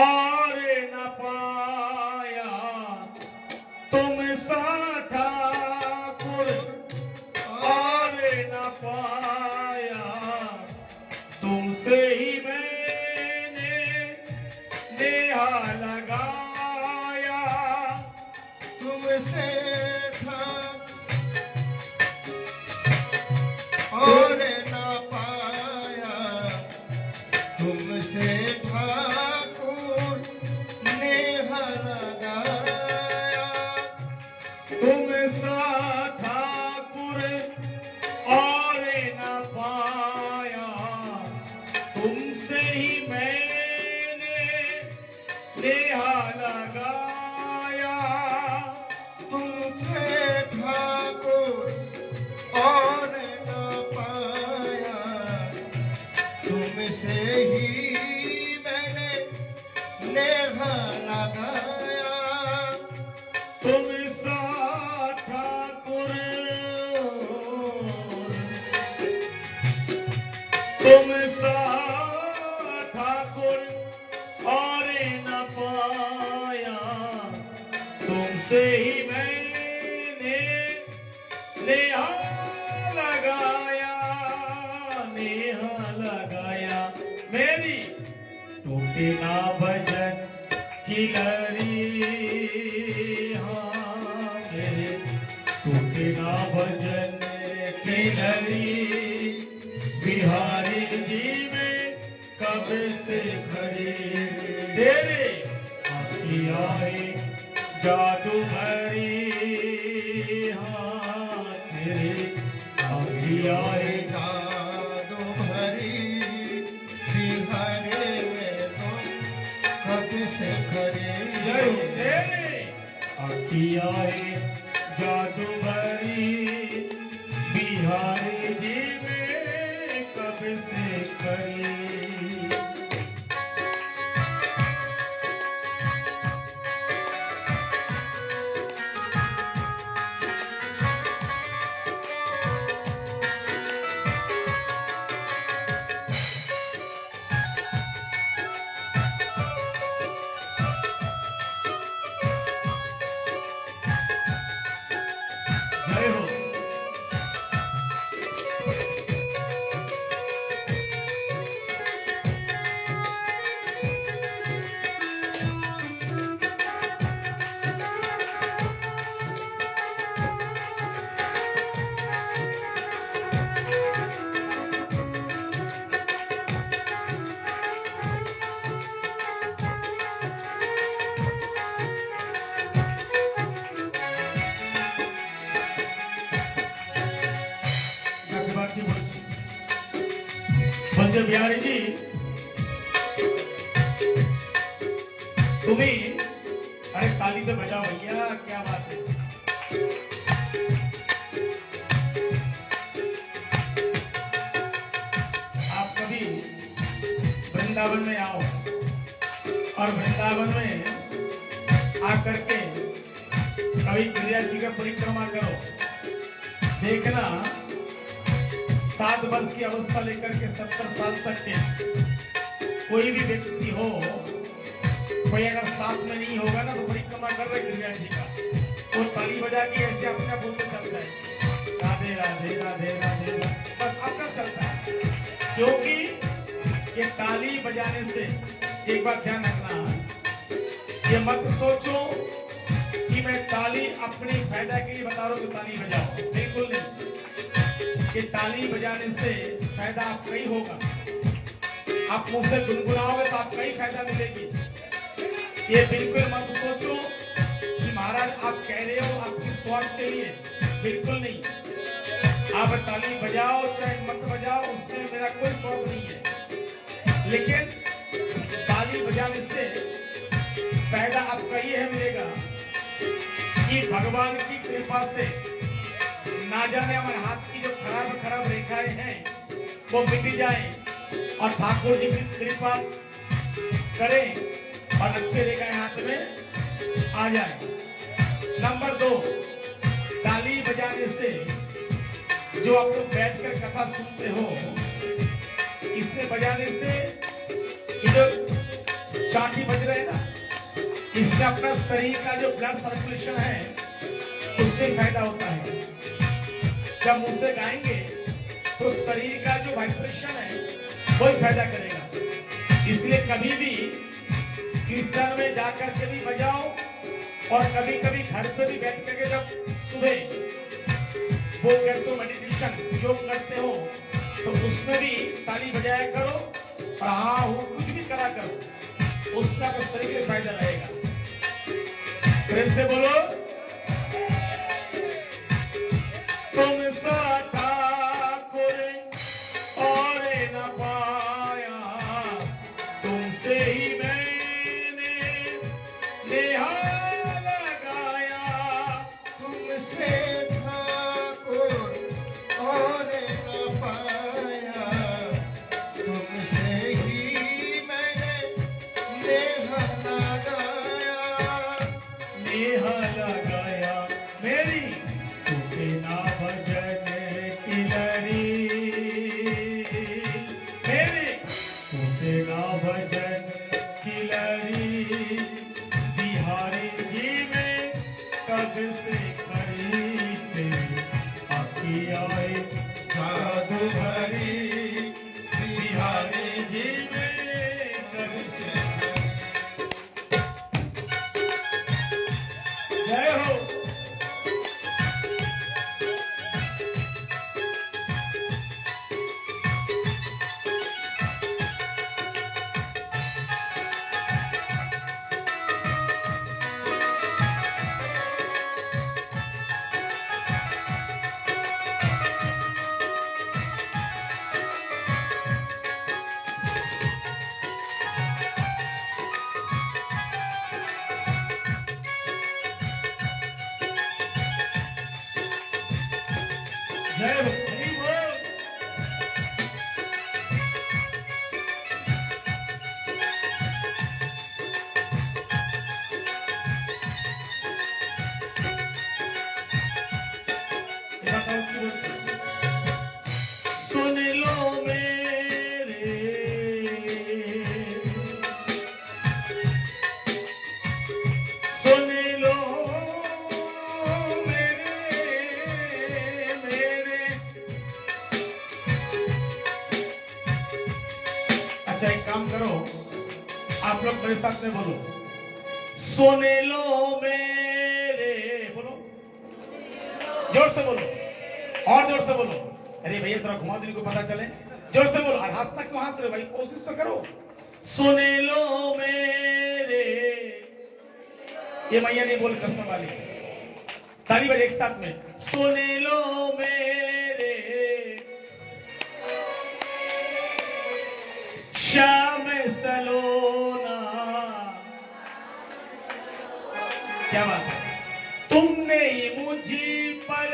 Speaker 1: और न पाया, तुम सा ठाकुर और न पाया, तुमसे ही मैंने नेहा लगाया। तुमसे और न पाया, तुमसे ठाकुर नेहा लगाया। तुम सा ठाकुर और न पाया, तुमसे ही मैंने नेहा लगाया। तुमसे ठाकुर और न पाया, तुमसे ही मैंने नेहा लगाया। तुम सा ठाकुर, तुम सा ठाकुर और न पाया, तुमसे ही मैंने नेहा लगाया, नेहा लगाया। मेरी टूटे ना भजन की लरी, हाँ मेरे टूटे ना भजन की लरी, बिहारी जी में कब से खड़ी, तेरे आपकी आई जादू भरी हाँ तेरे अभियाए
Speaker 2: जादू भरी बिहारे में तो कब से खड़े
Speaker 1: तेरे अखियाए जादू भरी बिहारी जी में कब से करी जय हो বলছে বিহারী জি तुम्ही अरे ताली तो बजाओ भैया क्या बात है आप कभी वृंदावन में आओ और वृंदावन में आकर के कभी क्रिया जी का परिक्रमा करो देखना 7 वर्ष की अवस्था लेकर के 70 साल तक के कोई भी व्यक्ति हो कोई अगर साथ में नहीं होगा ना तो परिक्रमा कर रहे क्रिया जी का वो ताली बजा के ऐसे अपने बोलते चलता है राधे राधे राधे राधे बस अपना चलता है क्योंकि ये ताली बजाने से एक बात ध्यान रखना ये मत सोचो कि मैं ताली अपनी फायदा के लिए बता रहा हूं कि ताली बजाओ बिल्कुल नहीं कि ताली बजाने से फायदा आपका ही होगा आप मुंह से गुनगुनाओगे तो आपका ही फायदा मिलेगी ये बिल्कुल मत सोचो कि महाराज आप कह रहे हो आपकी स्वार्थ के लिए बिल्कुल नहीं आप ताली बजाओ चाहे मत बजाओ उसमें मेरा कोई स्वार्थ नहीं है लेकिन ताली बजाने से फायदा आपका ये है मिलेगा कि भगवान की कृपा से ना जाने हमारे हाथ की जो खराब खराब रेखाएं हैं वो मिट जाए और ठाकुर जी की कृपा करें और अच्छे रेखाएं हाथ में आ जाए नंबर 2 ताली बजाने से जो आप लोग बैठकर कथा सुनते हो इसमें बजाने से ये जो चाटी बज रहे हैं ना इससे अपना शरीर का जो ब्लड सर्कुलेशन है उससे फायदा होता है जब मुंह से गाएंगे तो शरीर का जो वाइब्रेशन है वही फायदा करेगा इसलिए कभी भी कीर्तन में जाकर के भी बजाओ और कभी कभी घर पे भी बैठ करके जब सुबह वो करते हो मेडिटेशन योग करते हो तो उसमें भी ताली बजाया करो और हाँ वो कुछ भी करा करो उसका तो शरीर में फायदा रहेगा प्रेम से बोलो तुम सा ठाकुर और न पाया तुमसे ही मैंने नेहा लगाया
Speaker 2: तुमसे ठाकुर और न पाया तुमसे ही मैंने नेह लगाया
Speaker 1: मेरी तुझे ना भजन की लरी मेरी तुझे ना भजन की लरी बिहारी जी में कब से खरीदे अखियाए जादू भरी बिहारी जी में कब से जय हो जय हो हरि बोल। এবার তাও কি বলছে? सुन लो मेरे सुन लो मेरे मेरे अच्छा एक काम करो आप लोग मेरे साथ में बोलो सुन लो मेरे बोलो जोर से बोलो और जोर से बोलो अरे भैया थोड़ा घुमा देने को पता चले जोर से बोलो और हंसना क्यों हंस रहे हो भाई कोशिश तो करो सुन लो मेरे ये मैया नहीं बोले चश्मा वाली ताली बजे एक साथ में सुन लो मेरे श्याम सलोना क्या बात है तुमने ही मुझी पर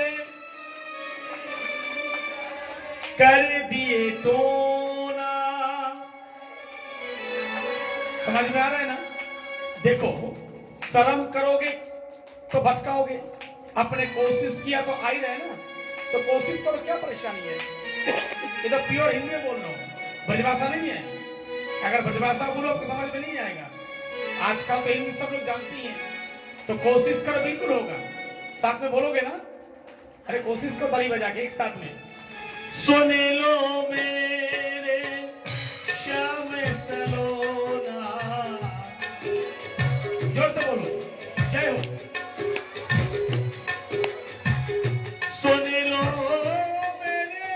Speaker 1: कर दिए टोना समझ में आ रहा है ना देखो शर्म करोगे तो भटकाओगे अपने कोशिश किया तो आ ही रहे ना तो कोशिश करो क्या परेशानी है ये तो प्योर हिंदी में बोल रहा हूं ब्रजभाषा नहीं है अगर ब्रजभाषा बोलो तो समझ में नहीं आएगा आजकल तो हिंदी सब लोग जानती हैं तो कोशिश करो बिल्कुल होगा साथ में बोलोगे ना अरे कोशिश करो ताली बजा के एक साथ में सुन लो मेरे श्याम सलोना जोर से बोलो जय हो सुन लो मेरे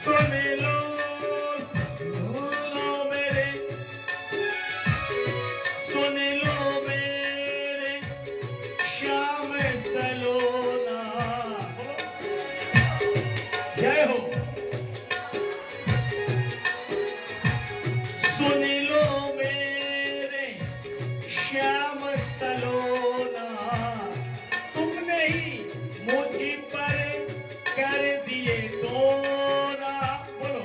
Speaker 1: सुन लो मेरे सुन लो मेरे श्याम सलोना जय हो सुन लो मेरे श्याम सलोना तुमने ही मुझ पर कर दिए टोना बोलो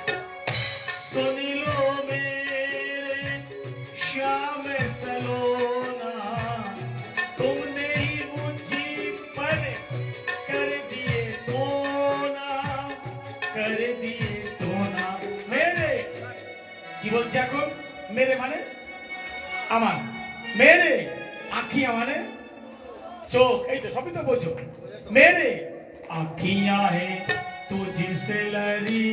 Speaker 1: सुन लो मेरे श्याम सलोना तुमने ही मुझी पर कर दिए टोना मेरे কি বলছি এখন মেরে মানে আমার মেরে আঁখিয়া মানে চোখ এই তো সবই তো বোঝো মেরে আঁখিয়া হে तुझसे लरी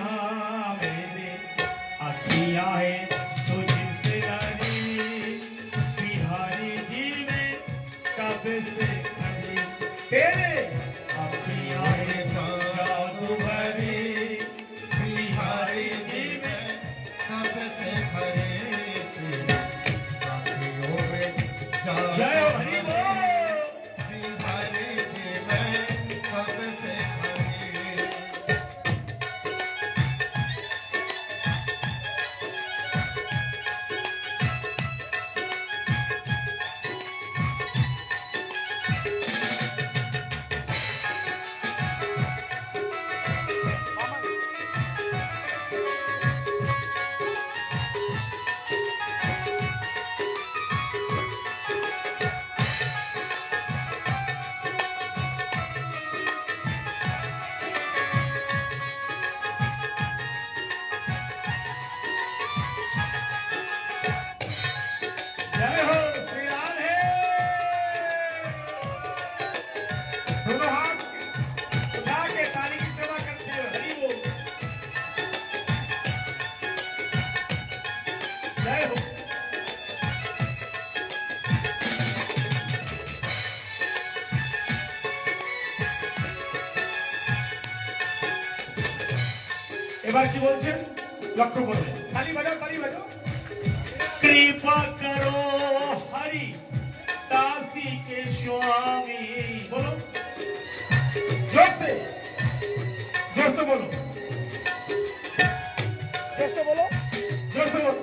Speaker 1: हाँ मेरे आँखियाँ है तुझसे लरी बिहारी जी में कब से खड़ी तेरे आँखियाँ है जादू भरी बिहारी जी में
Speaker 2: कब से खड़े थे आँखियों में जादू
Speaker 1: जय हो हरि बोल
Speaker 2: बिहारी जी में कब से खड़े
Speaker 1: जय हो श्री राधे दोनों हाथ उठा के ताली की सेवा करते हो हरि बोल जय हो এবার কি বলছেন লক্ষ্য করবে তালি বাজাও कृपा करो हरि दासी के स्वामी बोलो जोर से बोलो जोर से बोलो जोर से बोलो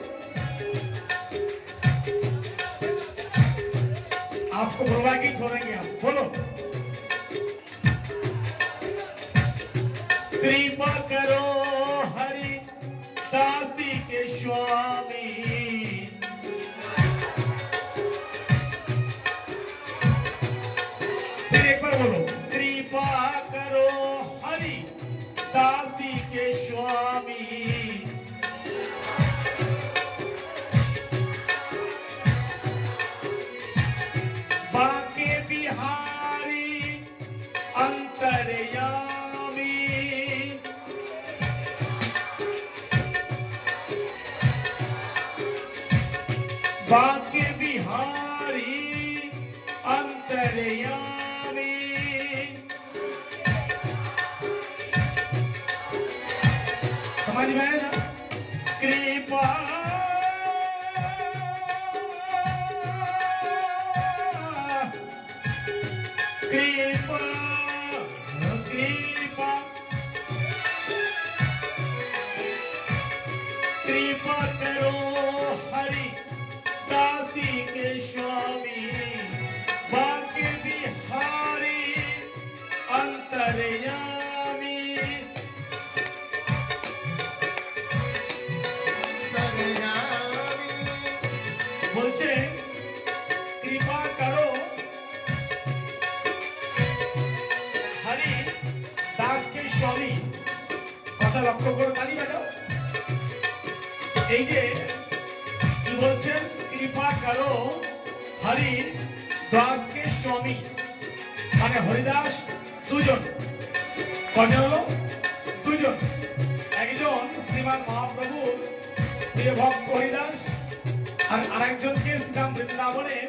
Speaker 1: आपको बुलवा के छोड़ेंगे हम। बोलो। कृपा करो हरि दासी के स्वामी, फिर एक बार बोलो, कृपा करो हरि दासी के स्वामी, बाके बिहारी अंतर्यामी, बाके बिहारी अंतर्यामी, समझ में आया ना? कृपा कृपा कृपा कृपा करो हरि दासी के स्वामी, बाके बिहारी अंतर्यामी, বলছে কৃপা করো হরি দাসকে স্বামী। কথা লক্ষ্য করো, তালি বাজাও। এই যে কি বলছেন, কৃপা করো হরি দাসকে স্বামী, মানে হরিদাস দুজন। কজন হলো? দুজন। একজন শ্রীমান মহাপ্রভুর প্রিয় ভক্ত হরিদাস, আর আরেকজনকে শ্রীরাম বৃন্দাবনের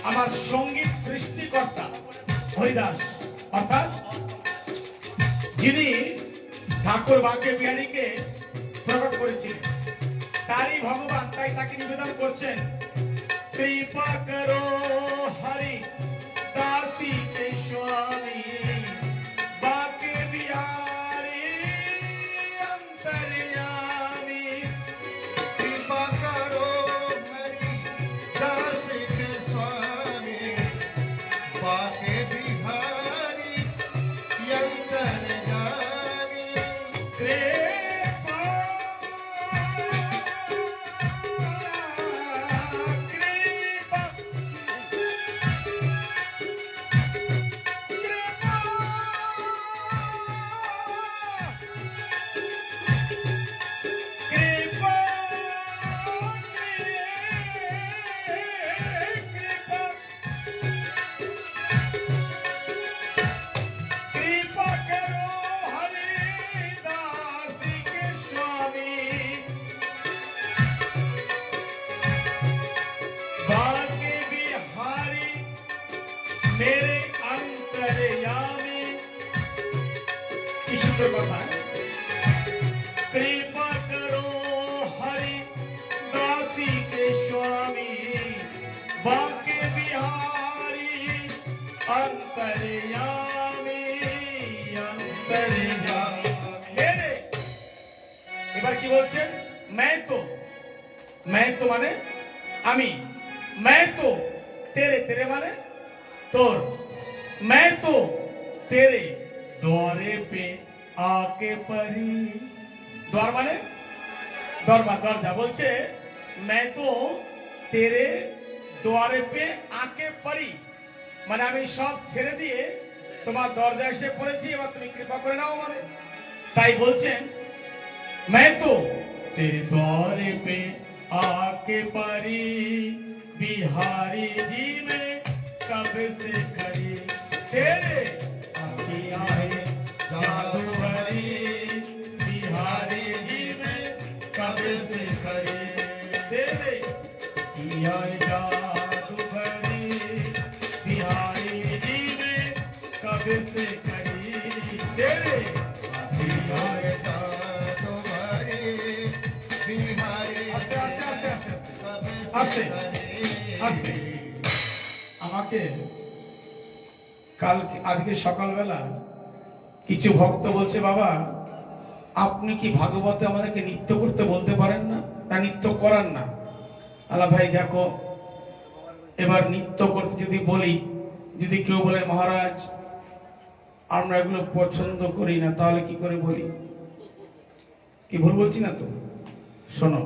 Speaker 1: আমার সঙ্গীত সৃষ্টিকর্তা হরিদাস, অর্থাৎ যিনি ঠাকুর বাঁকে বিহারীকে প্রকট করেছিলেন তারই ভগবান। তাই তাকে নিবেদন করছেন, কৃপা করো হরি দাসী কে স্বামী, বাঁকে বিহারী অন্তর্যামী,
Speaker 2: कृपा करो हरि दास के स्वामी, बाके बिहारी अंतर्यामी,
Speaker 1: कृपा कृपा कृपा कृपा करो हरि दासी के स्वामी, बाके बिहारी मेरे अंतर्यामी। की सुंदर बात है। कृपा करो हरि दासी के स्वामी, बाके बिहारी अंतर्यामी अंतर्यामी मेरे। এবার কি বলছেন, मैं तो মানে আমি, मैं तो तेरे, तेरे মানে তোর, मैं तो तेरे द्वारे पे आके परी, द्वार মানে দরবার, দরজা। বলছে मैं तो तेरे द्वारे पे आके परी, মানে আমি সব ছেড়ে দিয়ে তোমার দরজা এসে পড়েছি, এবার তুমি কৃপা করে নাও মানে। তাই বলছেন, मैं तो तेरे द्वारे पे आके परी, बिहारी जी में कब से खड़ी, तेरे अखियाँ है जादू भरी, बिहारी जी में कब से खड़ी, तेरे अखियाँ है जादू भरी, बिहारी जी में कब से खड़ी, तेरे अखियाँ है
Speaker 2: जादू भरी, बिहारी
Speaker 1: আস্তে আস্তে আস্তে আস্তে। আমাকে কাল আজকে সকালবেলা কিছু ভক্ত বলছে, বাবা আপনি কি ভাগবতে আমাদেরকে নৃত্য করতে বলতে পারেন না, না নৃত্য করান না? আলা ভাই দেখো, এবার নৃত্য করতে যদি বলি, যদি কেউ বলে মহারাজ আমরা এগুলো পছন্দ করি না, তাহলে কি করে বলি? কি ভুল বলছি ना? तो सुनो,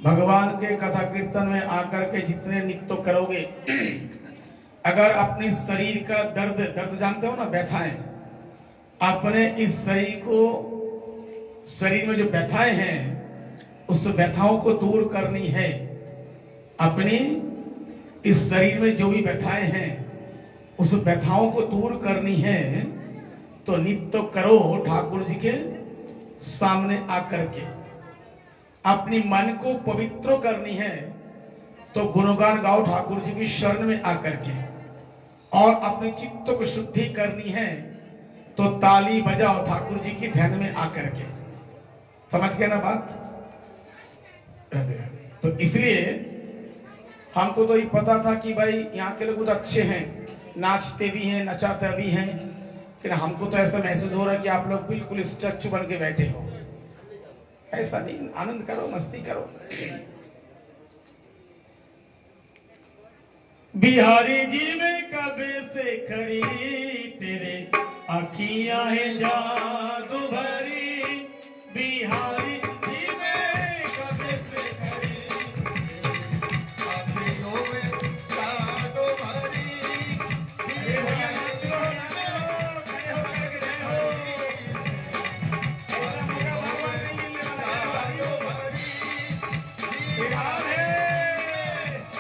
Speaker 1: भगवान के कथा कीर्तन में आकर के जितने नृत्य करोगे, अगर अपने शरीर का दर्द, दर्द जानते हो ना, व्यथाएं, अपने इस शरीर को, शरीर में जो व्यथाएं हैं उस व्यथाओं को दूर करनी है। अपनी इस शरीर में जो भी व्यथाएं हैं उस व्यथाओं को दूर करनी है, तो नित्य करो ठाकुर जी के सामने आकर के। अपनी मन को पवित्र करनी है तो गुणगान गाओ ठाकुर जी की शरण में आकर के। और अपने चित्त को शुद्धि करनी है तो ताली बजाओ ठाकुर जी की ध्यान में आकर के। समझ गए ना बात? तो इसलिए हमको तो ये पता था कि भाई यहाँ के लोग तो अच्छे हैं, नाचते भी हैं, नचाते भी हैं, लेकिन हमको तो ऐसा महसूस हो रहा है कि आप लोग बिल्कुल स्टैचू बन के बैठे हो। ऐसा नहीं, आनंद करो, मस्ती करो। बिहारी जी में कबे से खरी तेरे अखियां है जादू भरी, बिहारी जी में कबे से खरी अखियों में जादू भरी। भैया नाच लो, नाच लो, खड़े हो करके जय हो। ऐसा मौका भगवान नहीं मिलने वाला है। हरिओ भरी बिहारी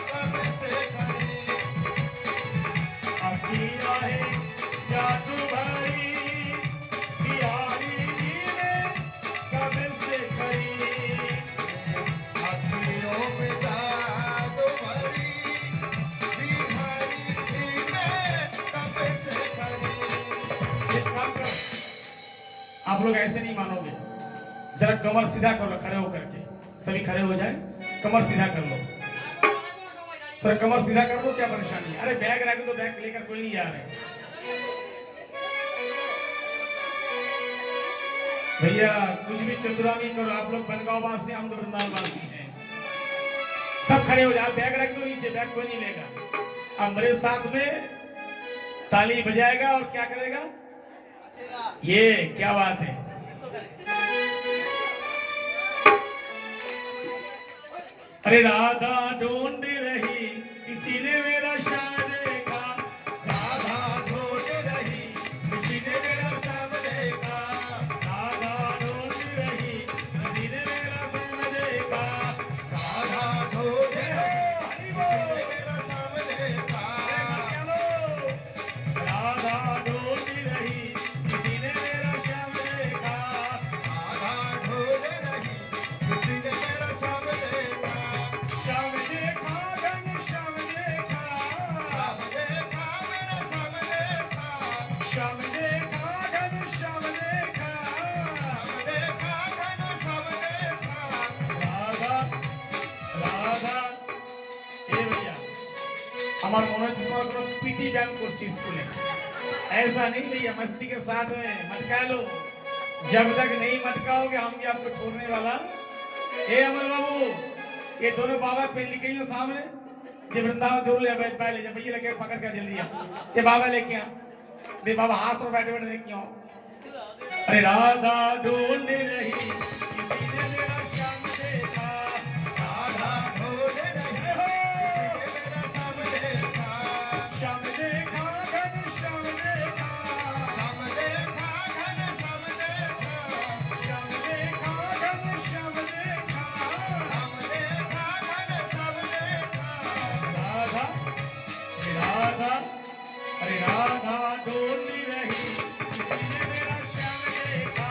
Speaker 1: कबे से खरी अखियां है जादू भरी, बिहारी जी में कबे से खरी अखियों में जादू भरी, बिहारी जी में कबे से खरी। एक काम करो, आप लोग ऐसे नहीं मानोगे, जरा कमर सीधा कर लो खड़े होकर के। सभी खड़े हो जाए, कमर सीधा कर लो। सर कमर सीधा कर लो, क्या परेशानी है? अरे बैग रख दो, बैग लेकर कोई नहीं जा रहे। भैया कुछ भी चतुरामी करो, आप लोग बनगांव वासी, हम तो वृंदावन वासी हैं। सब खड़े हो जाओ, बैग रख दो नीचे, बैग कोई नहीं लेगा। अब मेरे साथ में ताली बजाएगा और क्या करेगा? ये क्या बात है? अरे राधा ढूंढ रही किसी ने मेरा श्याम देखा, राधा ढूंढ रही किसी ने मेरा श्याम देखा, राधा ढूंढ रही किसी ने मेरा श्याम देखा, राधा ढूंढ रही किसी ने मेरा श्याम देखा, राधा ढूंढ रही किसी ने मेरा श्याम देखा, राधा ढूंढ रही किसी ने मेरा श्याम देखा। श्याम देखा घन श्याम देखा, श्याम देखा मेरा श्याम देखा, श्याम देखा घन श्याम देखा, श्याम देखा घन श्याम देखा। राधा राधा ए भैया আমার মনে হচ্ছে তোমার কোনো পিটি ব্যায়াম করছি স্কুলে। ऐसा नहीं भैया, मस्ती के साथ में मटका लो। जब तक नहीं मटकाओगे हम भी आपको छोड़ने वाला। ए अमर बाबू, ये दोनों बाबा पे लिखे हो सामने, जे वृंदावन जोड़ ले बैठ पहले, जब भैया लगे पकड़ कर जल्दी आ। ये बाबा लेके आ, बे बाबा हाथ पर बैठे बैठे लेके आओ। अरे राधा ढूंढ रही किसी ने मेरा श्याम देखा, राधा ढूंढ रही मेरा श्याम देखा, श्याम देखा घन श्याम देखा, श्याम देखा घन श्याम देखा, श्याम देखा घन श्याम देखा, श्याम देखा घन श्याम देखा। राधा राधा अरे राधा ढूंढ रही किसी ने मेरा श्याम देखा,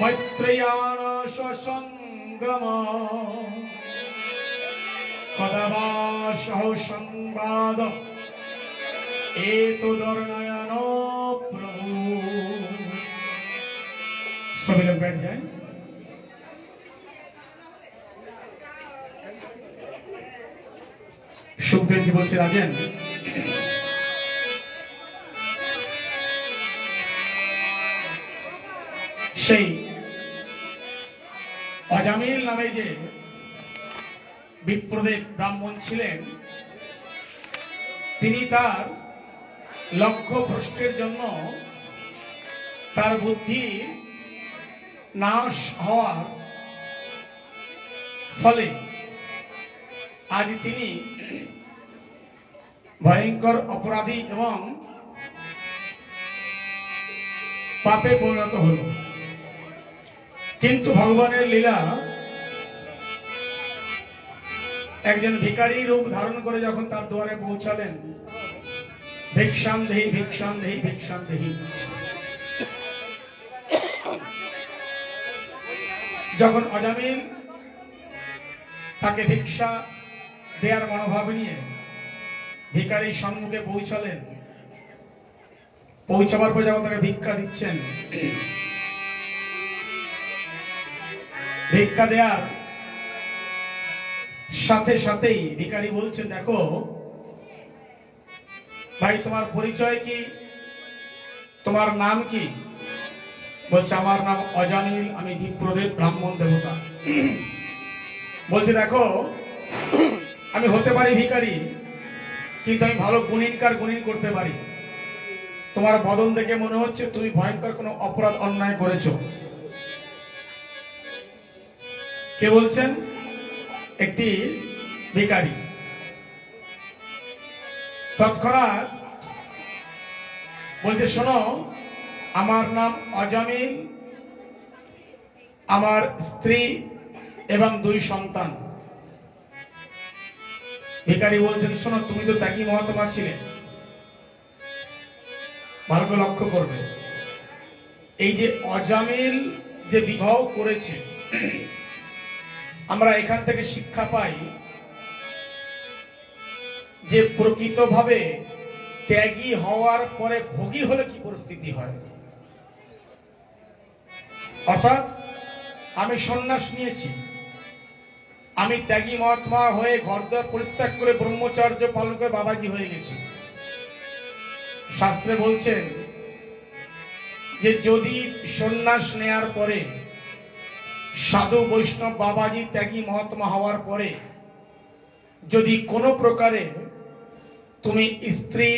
Speaker 1: মৈত্রেয়াণ সসঙ্গম কদবা সহ সংবাদ এতদর্ণয়ন প্রভু। সবাই লোক बैठ जाए। সুখদেবজি বলছে রাজেন, সেই অজামিল নামে যে বিপ্রদেব ব্রাহ্মণ ছিলেন, তিনি তার লক্ষ্য ভ্রষ্টের জন্য তার বুদ্ধি নাশ হওয়ার ফলে আজ তিনি ভয়ঙ্কর অপরাধী এবং পাপে পরিণত হল। কিন্তু ভগবানের লীলা, একজন ভিখারি রূপ ধারণ করে যখন তার দুয়ারে পৌঁছালেন, ভিক্ষাম দেহি ভিক্ষাম দেহি ভিক্ষাম দেহি, যখন অজামিল তাকে ভিক্ষা দেয়ার মনোভাব নিয়ে ভিখারির সম্মুখে পৌঁছালেন, পৌঁছাবার পর যখন তাকে ভিক্ষা দিচ্ছেন, ভিক্ষা দেয়ার সাথে সাথেই ভিখারি বলছেন, দেখো ভাই, তোমার পরিচয় কি? তোমার নাম কি? বলছে, আমার নাম অজামিল, আমি বিপ্রদেব ব্রাহ্মণ দেবতা। বলছে, দেখো আমি হতে পারি ভিখারি, কিন্তু আমি ভালো গুণিনকার, গুণিন করতে পারি। তোমার বদন দেখে মনে হচ্ছে তুমি ভয়ঙ্কর কোনো অপরাধ অন্যায় করেছো। কে বলছেন? একটি ভিখারি। তৎক্ষণাৎ বলছে, শোনো, আমার নাম অজামিল, আমার স্ত্রী এবং 2 সন্তান। ভিখারি বলছেন, শোনো, তুমি তো ত্যাগী মহাত্মা ছিলে, ভালো করে লক্ষ্য করবে। এই যে অজামিল যে বিবাহ করেছে, আমরা এখান থেকে শিক্ষা পাই যে প্রকৃতভাবে ত্যাগী হওয়ার পরে ভোগী হলে কি পরিস্থিতি হয়। অর্থাৎ আমি সন্ন্যাস নিয়েছি, আমি ত্যাগী মহাত্মা হয়ে ঘরদুয়ার পরিত্যাগ করে ব্রহ্মচর্য পালন করে বাবাজি হয়ে গেছি। শাস্ত্রে বলছেন যে যদি সন্ন্যাস নেয়ার পরে সাধু বৈষ্ণব বাবাজি ত্যাগী মহাত্মা হওয়ার পরে যদি কোনো প্রকারে তুমি স্ত্রী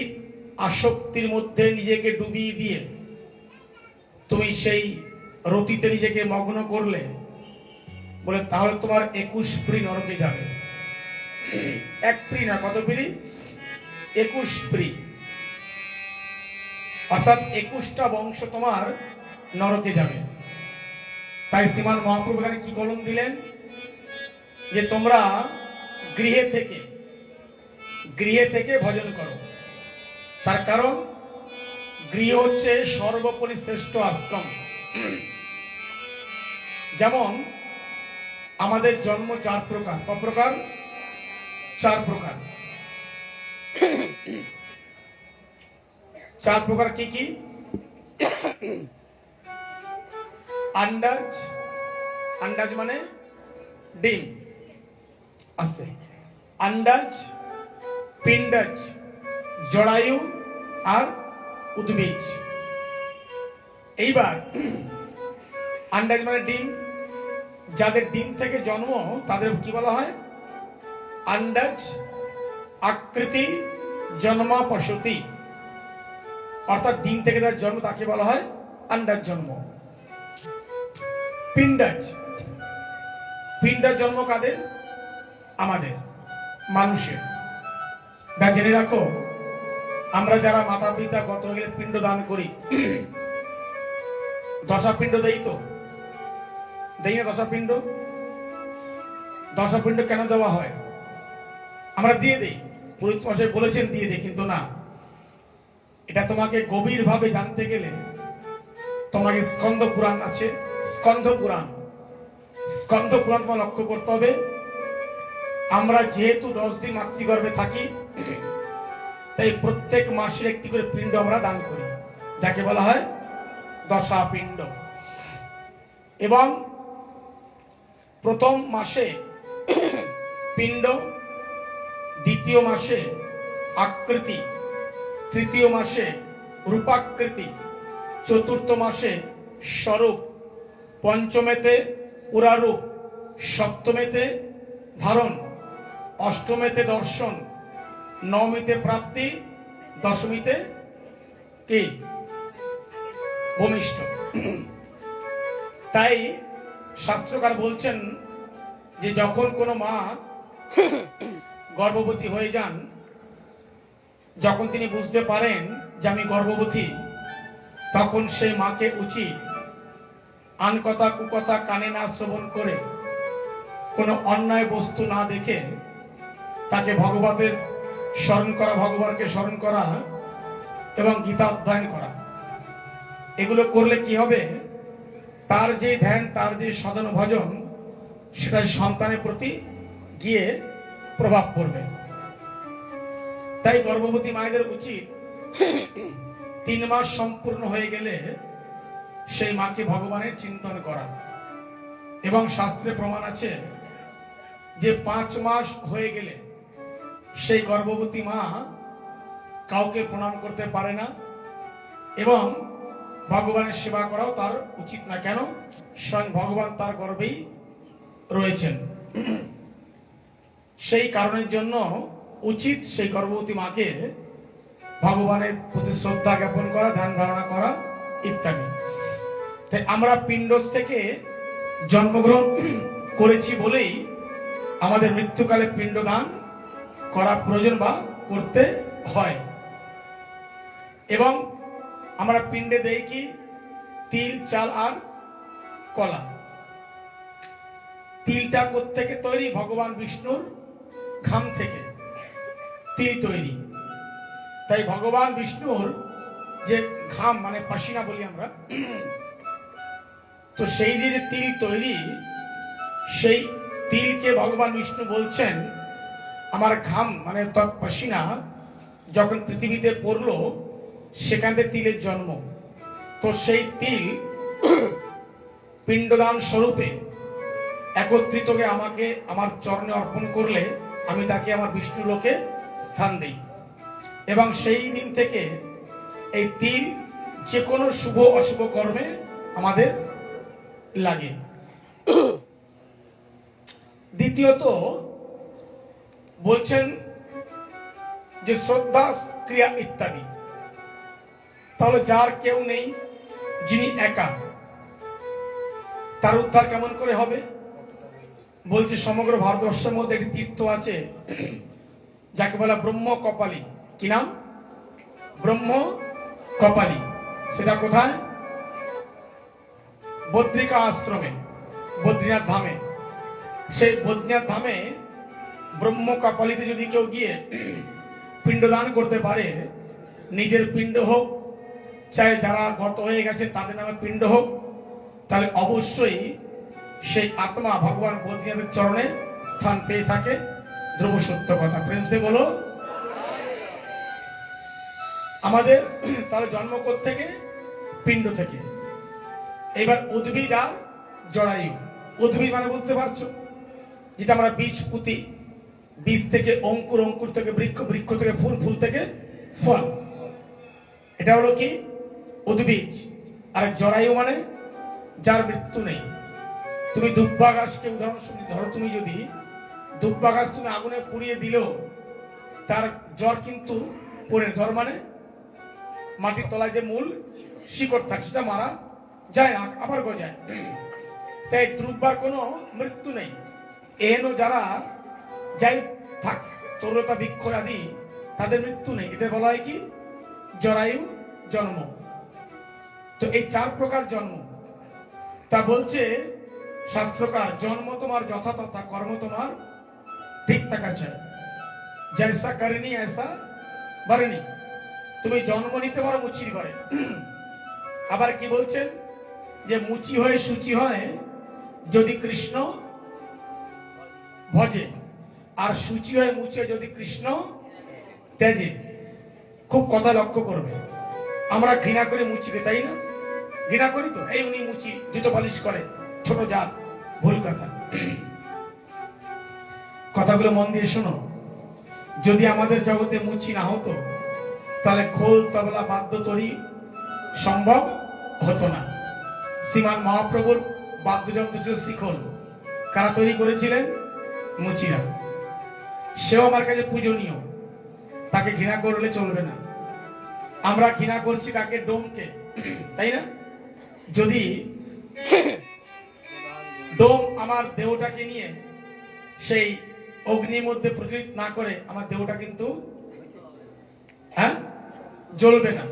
Speaker 1: আসক্তির মধ্যে নিজেকে ডুবিয়ে দিয়ে তুমি সেই রতিতে নিজেকে মগ্ন করলে, বলে তাহলে তোমার 21 পৃ নরকে যাবে। 1 পৃ না, কত পৃ? 21 পৃ। অর্থাৎ 21টা বংশ তোমার নরকে যাবে। তাই শ্রীমান মহাপ্রভু এখানে কি কলম দিলেন যে তোমরা গৃহে থেকে ভজন করো। তার কারণ গৃহ হচ্ছে সর্বোপরি শ্রেষ্ঠ আশ্রম। যেমন আমাদের জন্ম 4 প্রকার। ক প্রকার? 4 প্রকার। 4 প্রকার কি কি? আন্ডাজ, আন্ডাজ মানে ডিম, আস্তে, আন্ডাজ, পিণ্ডাজ, জরায়ু আর উদ্ভিজ। এইবার আন্ডাজ মানে ডিম, যাদের ডিম থেকে জন্ম তাদের কি বলা হয়? আন্ডাজ আকৃতি জন্মা পশতি, অর্থাৎ ডিম থেকে যার জন্ম তাকে বলা হয় আন্ডাজ জন্ম। পিণ্ডাজ, পিণ্ডাজ জন্ম কাদের? আমাদের মানুষের। জেনে রাখো, আমরা যারা মাতা পিতা গত হয়ে গেলে পিণ্ড দান করি, দশাপিণ্ড দেই তো? দেই না দশাপিণ্ড? দশাপিণ্ড কেন দেওয়া হয়? আমরা দিয়ে দেই, পুরোহিত মশাই বলেছেন দিয়ে দেই, কিন্তু না, এটা তোমাকে গভীরভাবে জানতে গেলে তোমাকে স্কন্দ পুরাণ আছে, স্কন্ধ পুরাণ তোমার লক্ষ্য করতে হবে। আমরা যেহেতু 10 দিন মাতৃগর্ভে থাকি, তাই প্রত্যেক মাসের একটি করে পিণ্ড আমরা দান করি, যাকে বলা হয় দশা পিণ্ড। এবং প্রথম মাসে পিণ্ড, দ্বিতীয় মাসে আকৃতি, তৃতীয় মাসে রূপাকৃতি, চতুর্থ মাসে স্বরূপ, পঞ্চমেতে পুরারূপ, সপ্তমেতে ধারণ, অষ্টমেতে দর্শন, নবমীতে প্রাপ্তি, দশমীতে কি ভূমিষ্ঠ। তাই শাস্ত্রকার বলছেন যে যখন কোনো মা গর্ভবতী হয়ে যান, যখন তিনি বুঝতে পারেন যে আমি গর্ভবতী, তখন সেই মাকে উচিত আন কথা কুকথা কানে না শ্রবণ করে, কোনো অন্যায় বস্তু না দেখে তাকে ভগবতের স্মরণ করা, ভগবানকে স্মরণ করা এবং গীতা অধ্যয়ন করা। এগুলো করলে কি হবে, তার যে ধ্যান, তার যে সাধন ভজন, সেটা সন্তানের প্রতি গিয়ে প্রভাব পড়বে। তাই গর্ভবতী মায়েদের উচিত 3 মাস সম্পূর্ণ হয়ে গেলে সেই মাকে ভগবানের চিন্তন করা। এবং শাস্ত্রে প্রমাণ আছে যে 5 মাস হয়ে গেলে সেই গর্ভবতী মা কাউকে প্রণাম করতে পারে না এবং ভগবানের সেবা করাও তার উচিত না। কেন? স্বয়ং ভগবান তার গর্ভেই রয়েছেন। সেই কারণের জন্য উচিত সেই গর্ভবতী মাকে ভগবানের প্রতি শ্রদ্ধা জ্ঞাপন করা, ধ্যান ধারণা করা ইত্যাদি। তাই আমরা পিণ্ডজ থেকে জন্মগ্রহণ করেছি বলেই আমাদের মৃত্যুকালে পিণ্ডদান করা প্রয়োজন বা করতে হয়। এবং আমরা পিণ্ডে দেই কি? তিল, চাল আর কলা। তিলটা কোত্থেকে তৈরি? ভগবান বিষ্ণুর ঘাম থেকে তিল তৈরি। তাই ভগবান বিষ্ণুর যে ঘাম, মানে পাসিনা বলি আমরা, তো সেই যে তিল তৈরি, সেই তিলকে ভগবান বিষ্ণু বলছেন আমার ঘাম, মানে পাসিনা যখন পৃথিবীতে পড়লো, সেখান থেকে তিলের জন্ম। তো সেই তিল পিণ্ডদান স্বরূপে একত্রিত হয়ে আমাকে আমার চরণে অর্পণ করলে আমি তাকে আমার বিষ্ণু লোকে স্থান দেই। এবং সেই দিন থেকে এই তিল যে কোনো শুভ অশুভ কর্মে আমাদের লাগে। দ্বিতীয়ত বলছেন যে শ্রদ্ধা, ক্রিয়া ইত্যাদি। তাহলে যার কেউ নেই, যিনি একা, তার উদ্ধার কেমন করে হবে? বলছে সমগ্র ভারতবর্ষের মধ্যে একটি তীর্থ আছে যাকে বলা ব্রহ্ম কপালী। কি নাম? ব্রহ্ম কপালী। সেটা কোথায়? বদ্রিকা আশ্রমে, বদ্রীনাথ ধামে। সেই বদ্রীনাথ ধামে ব্রহ্ম কপালীতে যদি কেউ গিয়ে পিণ্ডদান করতে পারে, নিজের পিণ্ড হোক, চাই যারা গত হয়ে গেছে তাদের নামে পিণ্ড হোক, তাহলে অবশ্যই সেই আত্মা ভগবান বদ্রীনাথের চরণে স্থান পেয়ে থাকে। ধ্রুব সত্য কথা। প্রেম সে বলো। আমাদের তাহলে জন্ম থেকে পিণ্ড থেকে। এবার উদ্ভিদ আর জরায়ু। উদ্ভিদ মানে বুঝতে পারছো, যেটা আমরা বীজ পুঁতি, বীজ থেকে অঙ্কুর, অঙ্কুর থেকে বৃক্ষ, বৃক্ষ থেকে ফুল, ফুল থেকে ফল। এটা হলো কি? উদ্ভিদ। আর জরায়ু মানে যার মৃত্যু নেই। তুমি দুব্বা গাছকে উদাহরণ ধরো, তুমি যদি দুব্বা গাছ তুমি আগুনে পুড়িয়ে দিলেও তার জ্বর কিন্তু পড়ে, জ্বর মানে মাটির তলায় যে মূল শিকড় থাকে সেটা মারা যায় না, আবার গজায়। তাই দুব্বার কোনো মৃত্যু নেই। এহেন যারা যাই থাক, তরুলতা, বৃক্ষ আদি, তাদের মৃত্যু নেই। এদের বলা হয় কি? জরায়ু, জন্ম। তো এই 4 প্রকার জন্ম। তা বলছে শাস্ত্রকার, জন্ম তোমার যথাতথা, কর্ম তোমার ঠিক থাকা চাই। জৈসা করেনি ऐसा বরেনি। তুমি জন্ম নিতে পারো মুচির ঘরে। আবার কি বলছেন? যে মুচি হয়ে সূচি হয় যদি কৃষ্ণ ভজে, আর সূচি হয়ে মুচি হয়ে যদি কৃষ্ণ তেজে। খুব কথা লক্ষ্য করবে, আমরা ঘৃণা করি মুচিকে, তাই না? ঘৃণা করি তো, এই উনি মুচি, জুতো পালিশ করে, ছোট জাত। ভুল কথা। কথাগুলো মন দিয়ে শোনো। যদি আমাদের জগতে মুচি না হতো তাহলে খোল, তবলা, বাদ্য তৈরি সম্ভব হতো না। শ্রীমান মহাপ্রভুর বাদ্যযন্ত্র ছিল শিখল। কারা তৈরি করেছিলেন? মুচিরা। সেও আমার কাছে পূজনীয়, তাকে ঘৃণা করলে চলবে না। আমরা ঘৃণা করছি কাকে? ডোমকে, তাই না? যদি ডোম আমার দেহটাকে নিয়ে সেই অগ্নির মধ্যে প্রজ্বলিত না করে, আমার দেহটা কিন্তু জ্বলবে না।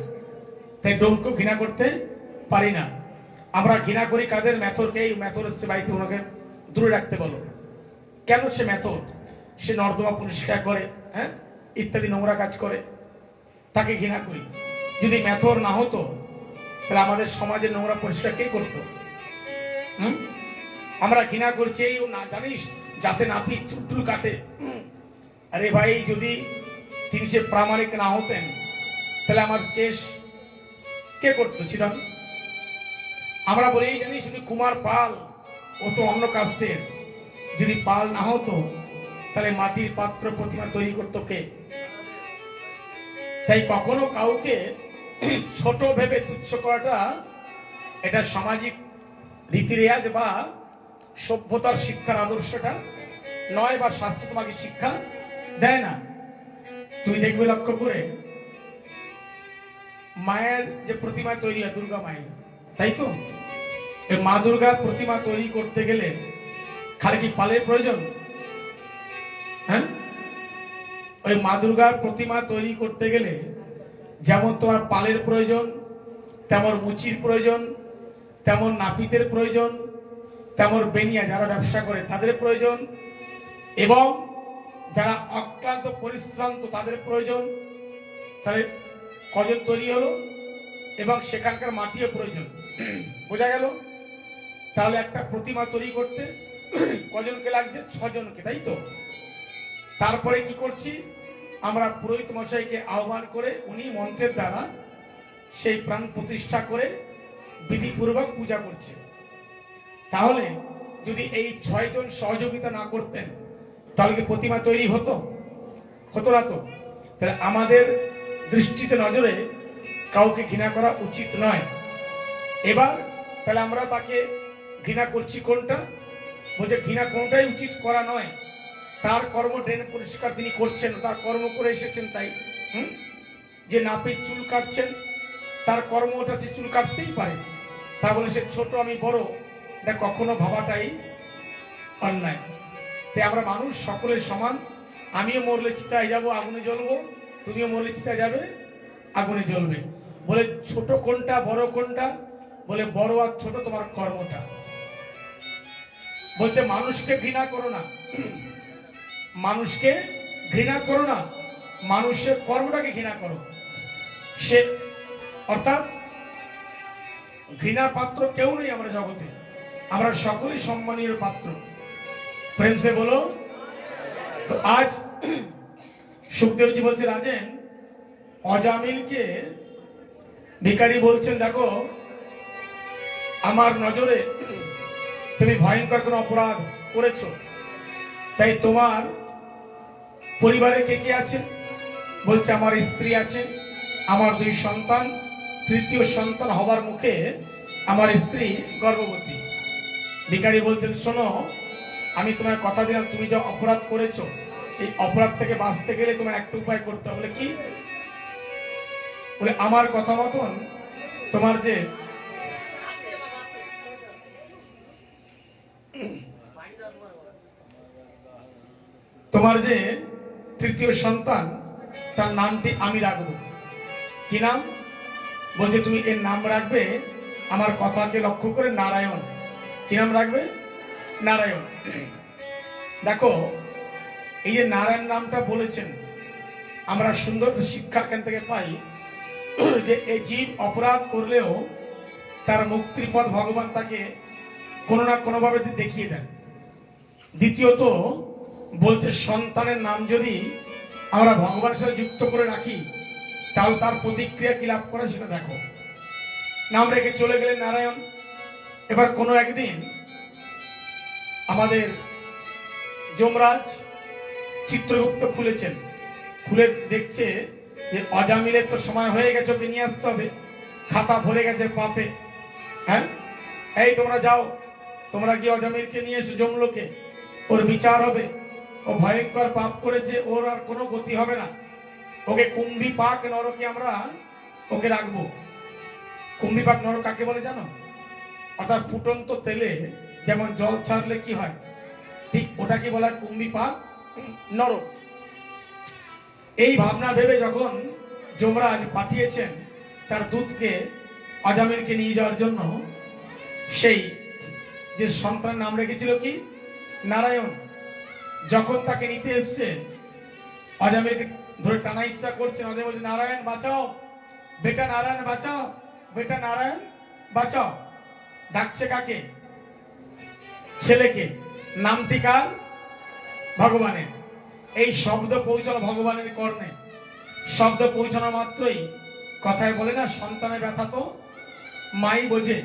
Speaker 1: তাই ডোমকে ঘৃণা করতে পারি না। আমরা ঘৃণা করি কাদের? মেথরকে। এই মেথর হচ্ছে বাড়িতে, ওনাকে দূরে রাখতে বলো। কেন? সে মেথর, সে নর্দমা পরিষ্কার করে, ইত্যাদি নোংরা কাজ করে, তাকে ঘৃণা করি। যদি মেথর না হতো তাহলে আমাদের সমাজের নোংরা পরিষ্কার কে করতো? আমরা ঘৃণা করছি এই না, জানিস যাতে নাপি চুল কাটে। আরে ভাই, যদি তিনি সে প্রামাণিক না হতেন তাহলে আমার কেস কে করতো? ছিলাম আমরা বলি, এই জানিস উনি কুমার পাল, ও তো অন্য কাস্টের। যদি পাল না হতো তাহলে মাটির পাত্র প্রতিমা তৈরি করতো কে? তাই কখনো কাউকে ছোট ভেবে তুচ্ছ করাটা এটা সামাজিক রীতি রেওয়াজ বা সভ্যতার শিক্ষার আদর্শটা নয়, বা শাস্ত্র তোমাকে শিক্ষা দেয় না। তুমি দেখবে লক্ষ্য করে, মায়ের যে প্রতিমা তৈরি হয়, দুর্গা মায়ের, তাই তো? এই মা দুর্গার প্রতিমা তৈরি করতে গেলে খালি কি পালের প্রয়োজন? ওই মা দুর্গার প্রতিমা তৈরি করতে গেলে যেমন তোমার পালের প্রয়োজন, তেমন মুচির প্রয়োজন, তেমন নাপিতের প্রয়োজন, তেমন বেনিয়া যারা ব্যবসা করে তাদের প্রয়োজন, এবং যারা অক্লান্ত পরিশ্রান্ত তাদের প্রয়োজন। তাহলে কজন তৈরি হলো, এবং সেখানকার মাটিও প্রয়োজন। বোঝা গেল? তাহলে একটা প্রতিমা তৈরি করতে কজনকে লাগছে? 6 জনকে, তাই তো? তারপরে কি করছি আমরা? পুরোহিত মশাইকে আহ্বান করে উনি মন্ত্রের দ্বারা সেই প্রাণ প্রতিষ্ঠা করে বিধিপূর্বক পূজা করছে। তাহলে যদি এই 6 জন সহযোগিতা না করতেন তাহলে কি প্রতিমা তৈরি হতো? হতো না তো। তাহলে আমাদের দৃষ্টিতে, নজরে কাউকে ঘৃণা করা উচিত নয়। এবার তাহলে আমরা তাকে ঘৃণা করছি কোনটা? বলছে ঘৃণা কোনটাই উচিত করা নয়। তার কর্ম ড্রেন পরিষ্কার তিনি করছেন, তার কর্ম করে এসেছেন। তাই যে নাপিত চুল কাটছেন, তার কর্ম ওটা, সে চুল কাটতেই পারে। তা বলে সে ছোট আমি বড়, এটা কখনো ভাবাটাই অন্যায়। তাই আমরা মানুষ সকলের সমান। আমিও মরলে চিতায় যাব, আগুনে জ্বলবো, তুমিও মরলে চিতায় যাবে, আগুনে জ্বলবে। বলে ছোট কোনটা, বড় কোনটা? বলে বড় আর ছোট তোমার কর্মটা। বলছে মানুষকে ঘৃণা করো না, মানুষকে ঘৃণা করো না, মানুষের কর্মটাকে ঘৃণা করো। সে অর্থাৎ ঘৃণার পাত্র কেউ নেই আমরা জগতে, আমরা সকলেই সম্মানীয় পাত্র। প্রেম সে বলো। তো আজ সুখদেবজি বলছে, রাজেন অজামিলকে ভিখারি বলছেন, দেখো আমার নজরে তুমি ভয়ঙ্কর কোন অপরাধ করেছো, তাই তোমার পরিবারে কে কে আছে? বলছে আমার স্ত্রী আছে, আমার 2 সন্তান, তৃতীয় সন্তান হবার মুখে আমার স্ত্রী গর্ভবতী। ভিখারি বলছেন, শোনো আমি তোমার কথা দিলাম, তুমি যে অপরাধ করেছো, এই অপরাধ থেকে বাঁচতে গেলে তোমার একটা উপায় করতে হবে। বলে কি? বলে আমার কথা মতন তোমার যে তৃতীয় সন্তান, তার নামটি আমি রাখবো। কি নাম? বলছে তুমি এর নাম রাখবে আমার কথাকে লক্ষ্য করে নারায়ণ। কি নাম রাখবে? নারায়ণ। দেখো এই যে নারায়ণ নামটা বলেছেন, আমরা সুন্দর শিক্ষা এখান থেকে পাই যে এই জীব অপরাধ করলেও তার মুক্তির পথ ভগবান তাকে কোনো না কোনোভাবে দেখিয়ে দেন। দ্বিতীয়ত বলছে সন্তানের নাম যদি আমরা ভগবানের সাথে যুক্ত করে রাখি তাহলে তার প্রতিক্রিয়া কি লাভ করে সেটা দেখো। নাম রেখে চলে গেলেন নারায়ণ। এবার কোনো একদিন আমাদের যমরাজ চিত্রগুপ্ত খুলেছেন, খুলে দেখছে যে অজামিলের তো সময় হয়ে গেছে, ওকে নিয়ে আসতে হবে, খাতা ভরে গেছে পাপে। হ্যাঁ, এই তোমরা যাও, তোমরা কি অজামিলকে নিয়ে এসো যমলোকে, ওর বিচার হবে, ও ভয়ঙ্কর পাপ করেছে, ওর আর কোনো গতি হবে না, ওকে কুম্ভীপাক নরকে আমরা ওকে রাখবো। কুম্ভীপাক নরক কাকে বলে জানো? অর্থাৎ ফুটন্ত তেলে যেমন জল ছাড়লে কি হয়, ঠিক ওটাকে বলা হয় কুম্ভীপাক নরক। এই ভাবনা ভেবে যখন যমরাজ পাঠিয়েছেন তার দূতকে অজামিলকে নিয়ে যাওয়ার জন্য, সেই যে সন্তান নাম রেখেছিল কি নারায়ণ, যখন তাকে নিতে এসছে অজামিলকে ধরে টানা ইচ্ছা করছে, অজামিল বলছে নারায়ণ বাঁচাও বেটা, নারায়ণ বাঁচাও বেটা, নারায়ণ বাঁচাও। ডাকছে কাকে? ছেলেকে। নামটি কার? ভগবানের। এই শব্দ পৌঁছালো ভগবানের কর্ণে। শব্দ পৌঁছানো মাত্রই কথায় বলে না সন্তানের ব্যথা তো মাই বোঝে।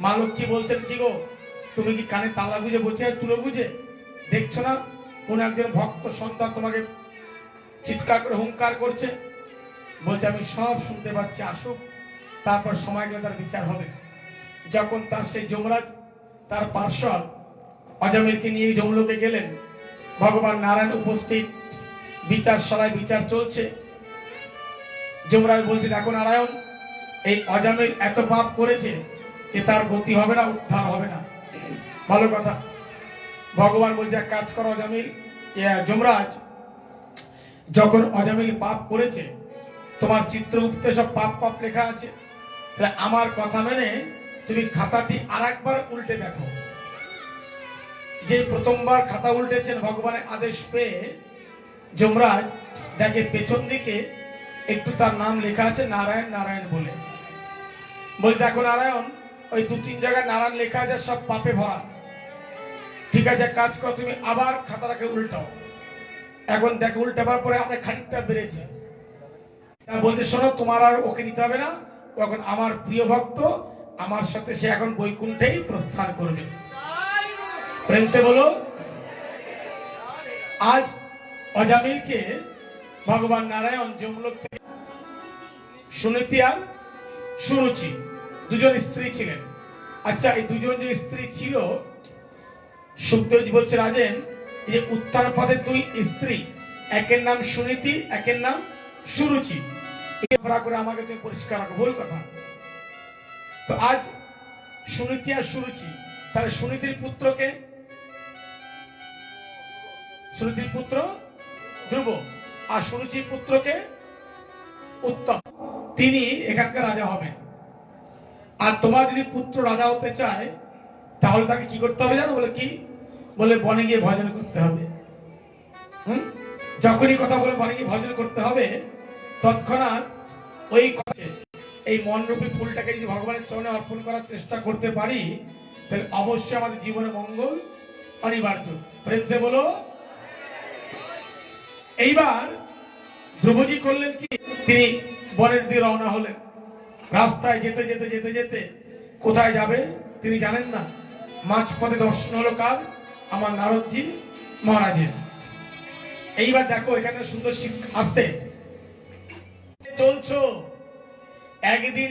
Speaker 1: মা লক্ষ্মী বলছেন কি গো, তুমি কি কানে তালা বুঝে বলছে আর তুলো বুঝে দেখছো না কোন একজন ভক্ত সন্তান তোমাকে চিৎকার করে হুঙ্কার করছে? বলছে আমি সব শুনতে পাচ্ছি, আসুক, তারপর সময় গেলে তার বিচার হবে। যখন তার সেই যমরাজ তার পার্শ্বদ অজামিলকে নিয়ে যমলোকে গেলেন, ভগবান নারায়ণ উপস্থিত, বিচারশালায় বিচার চলছে। যমরাজ বলছে দেখো নারায়ণ, এই অজামিল এত পাপ করেছে যে তার গতি হবে না, উদ্ধার হবে না। ভালো কথা। ভগবান বলছে এক কাজ করো অজামিল, যমরাজ, যখন অজামিল পাপ করেছে তোমার চিত্রগুপ্তে সব পাপ পাপ লেখা আছে, তাহলে আমার কথা মেনে তুমি খাতাটি আর একবার উল্টে দেখো। যে প্রথমবার খাতা উল্টেছেন ভগবানের আদেশ পেয়ে যমরাজ দেখে পেছন দিকে একটু তার নাম লেখা আছে নারায়ণ নারায়ণ বলে। বলছে দেখো নারায়ণ, ওই দু তিন জায়গায় নারায়ণ লেখা আছে, সব পাপে ভরা। ঠিক আছে, কাজ করো, তুমি আবার খাতাটাকে উল্টাও। এখন দেখো উল্টাবার পরে আপনার খানিকটা বেড়েছে। বলতে শোনো, তোমার আর ওকে নিতে হবে না, ও এখন আমার প্রিয় ভক্ত, আমার সাথে সে এখন বৈকুণ্ঠেই প্রস্থান করবে। প্রেমতে বলো। আজ অজামিলকে ভগবান নারায়ণ যমলোক থেকে, সুনীতি আর সুরুচি দুজন স্ত্রী ছিলেন। আচ্ছা, এই দুজন যে স্ত্রী ছিল, সুখদেবজি বলছে রাজেন, এই যে উত্তরপদের দুই স্ত্রী, একের নাম সুনীতি, একের নাম সুরুচি, করে আমাকে তুমি পরিষ্কার রাখো, ভুল কথা। তো আজ সুনীতি আর সুরুচি, তাহলে সুনীতির পুত্রকে, সুনীতির পুত্র ধ্রুব, আর সুরুচির পুত্রকে উত্তম, তিনি এখানকার রাজা হবেন। আর তোমার যদি পুত্র রাজা হতে চায় তাহলে তাকে কি করতে হবে জানো? বলে কি? বলে বনে গিয়ে ভজন করতে হবে। যখনই কথা বলে বনে গিয়ে ভজন করতে হবে, তৎক্ষণাৎ ওই এই মনরূপী ফুলটাকে যদি ভগবানের চরণে অর্পণ করার চেষ্টা করতে পারি, তাহলে অবশ্যই আমাদের জীবনে মঙ্গল অনিবার্য। প্রেমে বলো। এইবার ধ্রুবজি করলেন কি, তিনি বনের দিকে রওনা হলেন। রাস্তায় যেতে যেতে যেতে যেতে কোথায় যাবে তিনি জানেন না। মাঝপথে দর্শন হলো কার? আমার নারদজি মহারাজের। এইবার দেখো এখানে সুন্দর আসতে চলছো, একদিন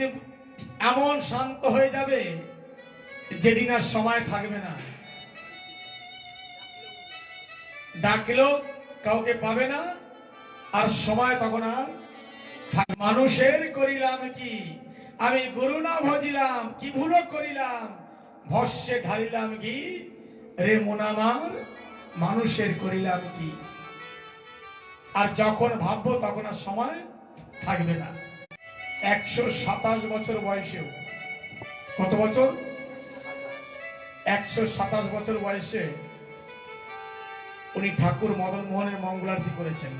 Speaker 1: এমন শান্ত হয়ে যাবে যেদিন আর সময় থাকবে না, ডাকলেও কাউকে পাবে না, আর সময় তখন আর মানুষের করিলাম কি, আমি গুরু না ভজিলাম, কি ভুল করিলাম, ভস্যে ঢালিলাম কি, রে মন আমার মানুষের করিলাম কি। আর যখন ভাববো তখন আর সময় থাকবে না। 127 বছর বয়সেও, কত বছর? 127 বছর বয়সে উনি ঠাকুর মদন মোহনের মঙ্গলারতি করেছেন।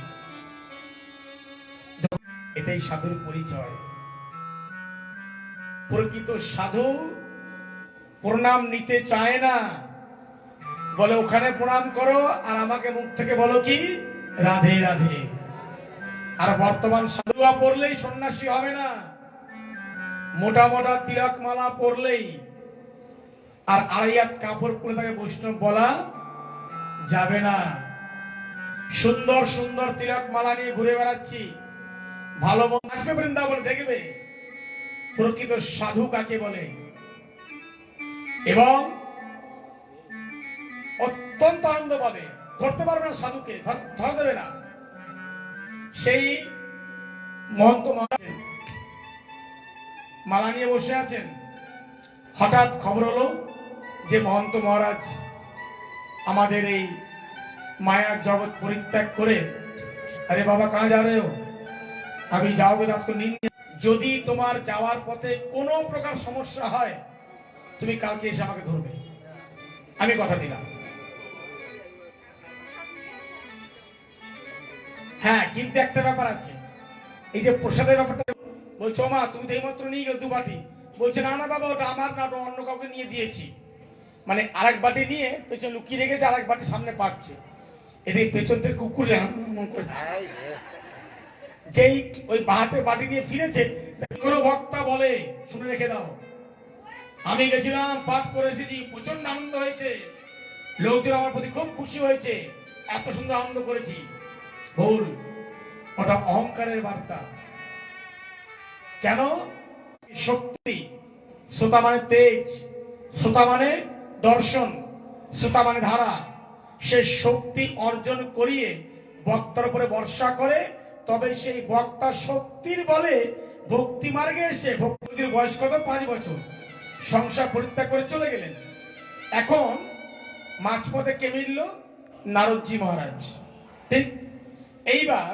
Speaker 1: এটাই সাধুর পরিচয়। প্রকৃত সাধু প্রণাম নিতে চায় না, বলে ওখানে প্রণাম করো আর আমাকে মুখ থেকে বলো কি রাধে রাধে। আর বর্তমান সাধুয়া পড়লেই সন্ন্যাসী হবে না, মোটা মোটা তিলক মালা পরলেই আর আড়াইয়াত কাপড় পরে তাকে বৈষ্ণব বলা যাবে না। সুন্দর সুন্দর তিলক মালা নিয়ে ঘুরে বেড়াচ্ছি, ভালো মন্দ আসবে বৃন্দাবনে দেখবে প্রকৃত সাধু কাকে বলে, এবং অত্যন্ত আনন্দ পাবে। ধরতে পারবে না সাধুকে, ধরা দেবে না। সেই মহন্ত মহারাজ মালা নিয়ে বসে আছেন, হঠাৎ খবর হলো যে মহন্ত মহারাজ আমাদের এই মায়ার জগৎ পরিত্যাগ করে, আরে বাবা কাহা যা রে হো, আমি যাওগে রাত কো নীंद। যদি তোমার যাওয়ার পথে কোনো প্রকার সমস্যা হয় তুমি কালকে এসে আমাকে ধরবে, আমি কথা দিলাম। হ্যাঁ, কিন্তু একটা ব্যাপার আছে, এই যে প্রসাদের ব্যাপারটা বলছো মা তুমি তো এইমাত্র নিয়ে গেল 2 বাটি, বলছে না না বাবা ওটা আমার না, ওটা অন্য কাউকে নিয়ে দিয়েছি। মানে আরেক বাটি নিয়ে পেছনে লুকিয়ে রেখেছে, আরেক বাটি সামনে পাচ্ছে। এদিকে পেছন থেকে কুকুর যেই ওই বাহাতে বাটি নিয়ে ফিরেছে, কোনো বক্তা বলে শুনে রেখে দাও, আমি গেছিলাম পাঠ করে এসেছি, প্রচন্ড আনন্দ হয়েছে, লোকজন আমার প্রতি খুব খুশি হয়েছে, এত সুন্দর আনন্দ করেছি। ভুল, ওটা অহংকারের বার্তা। কেন? শক্তি, শ্রোতা মানে তেজ, শ্রোতা মানে দর্শন, শ্রোতা মানে ধারা। সে শক্তি অর্জন করিয়ে বক্তার উপরে বর্ষা করে, তবে সেই বক্তা শক্তির বলে ভক্তি মার্গে এসে, ভক্তির বয়স কত 5 বছর, সংসার পরিত্যাগ করে চলে গেলেন। এখন মাঝপথে কে মিলল? নারদজি মহারাজ। ঠিক এইবার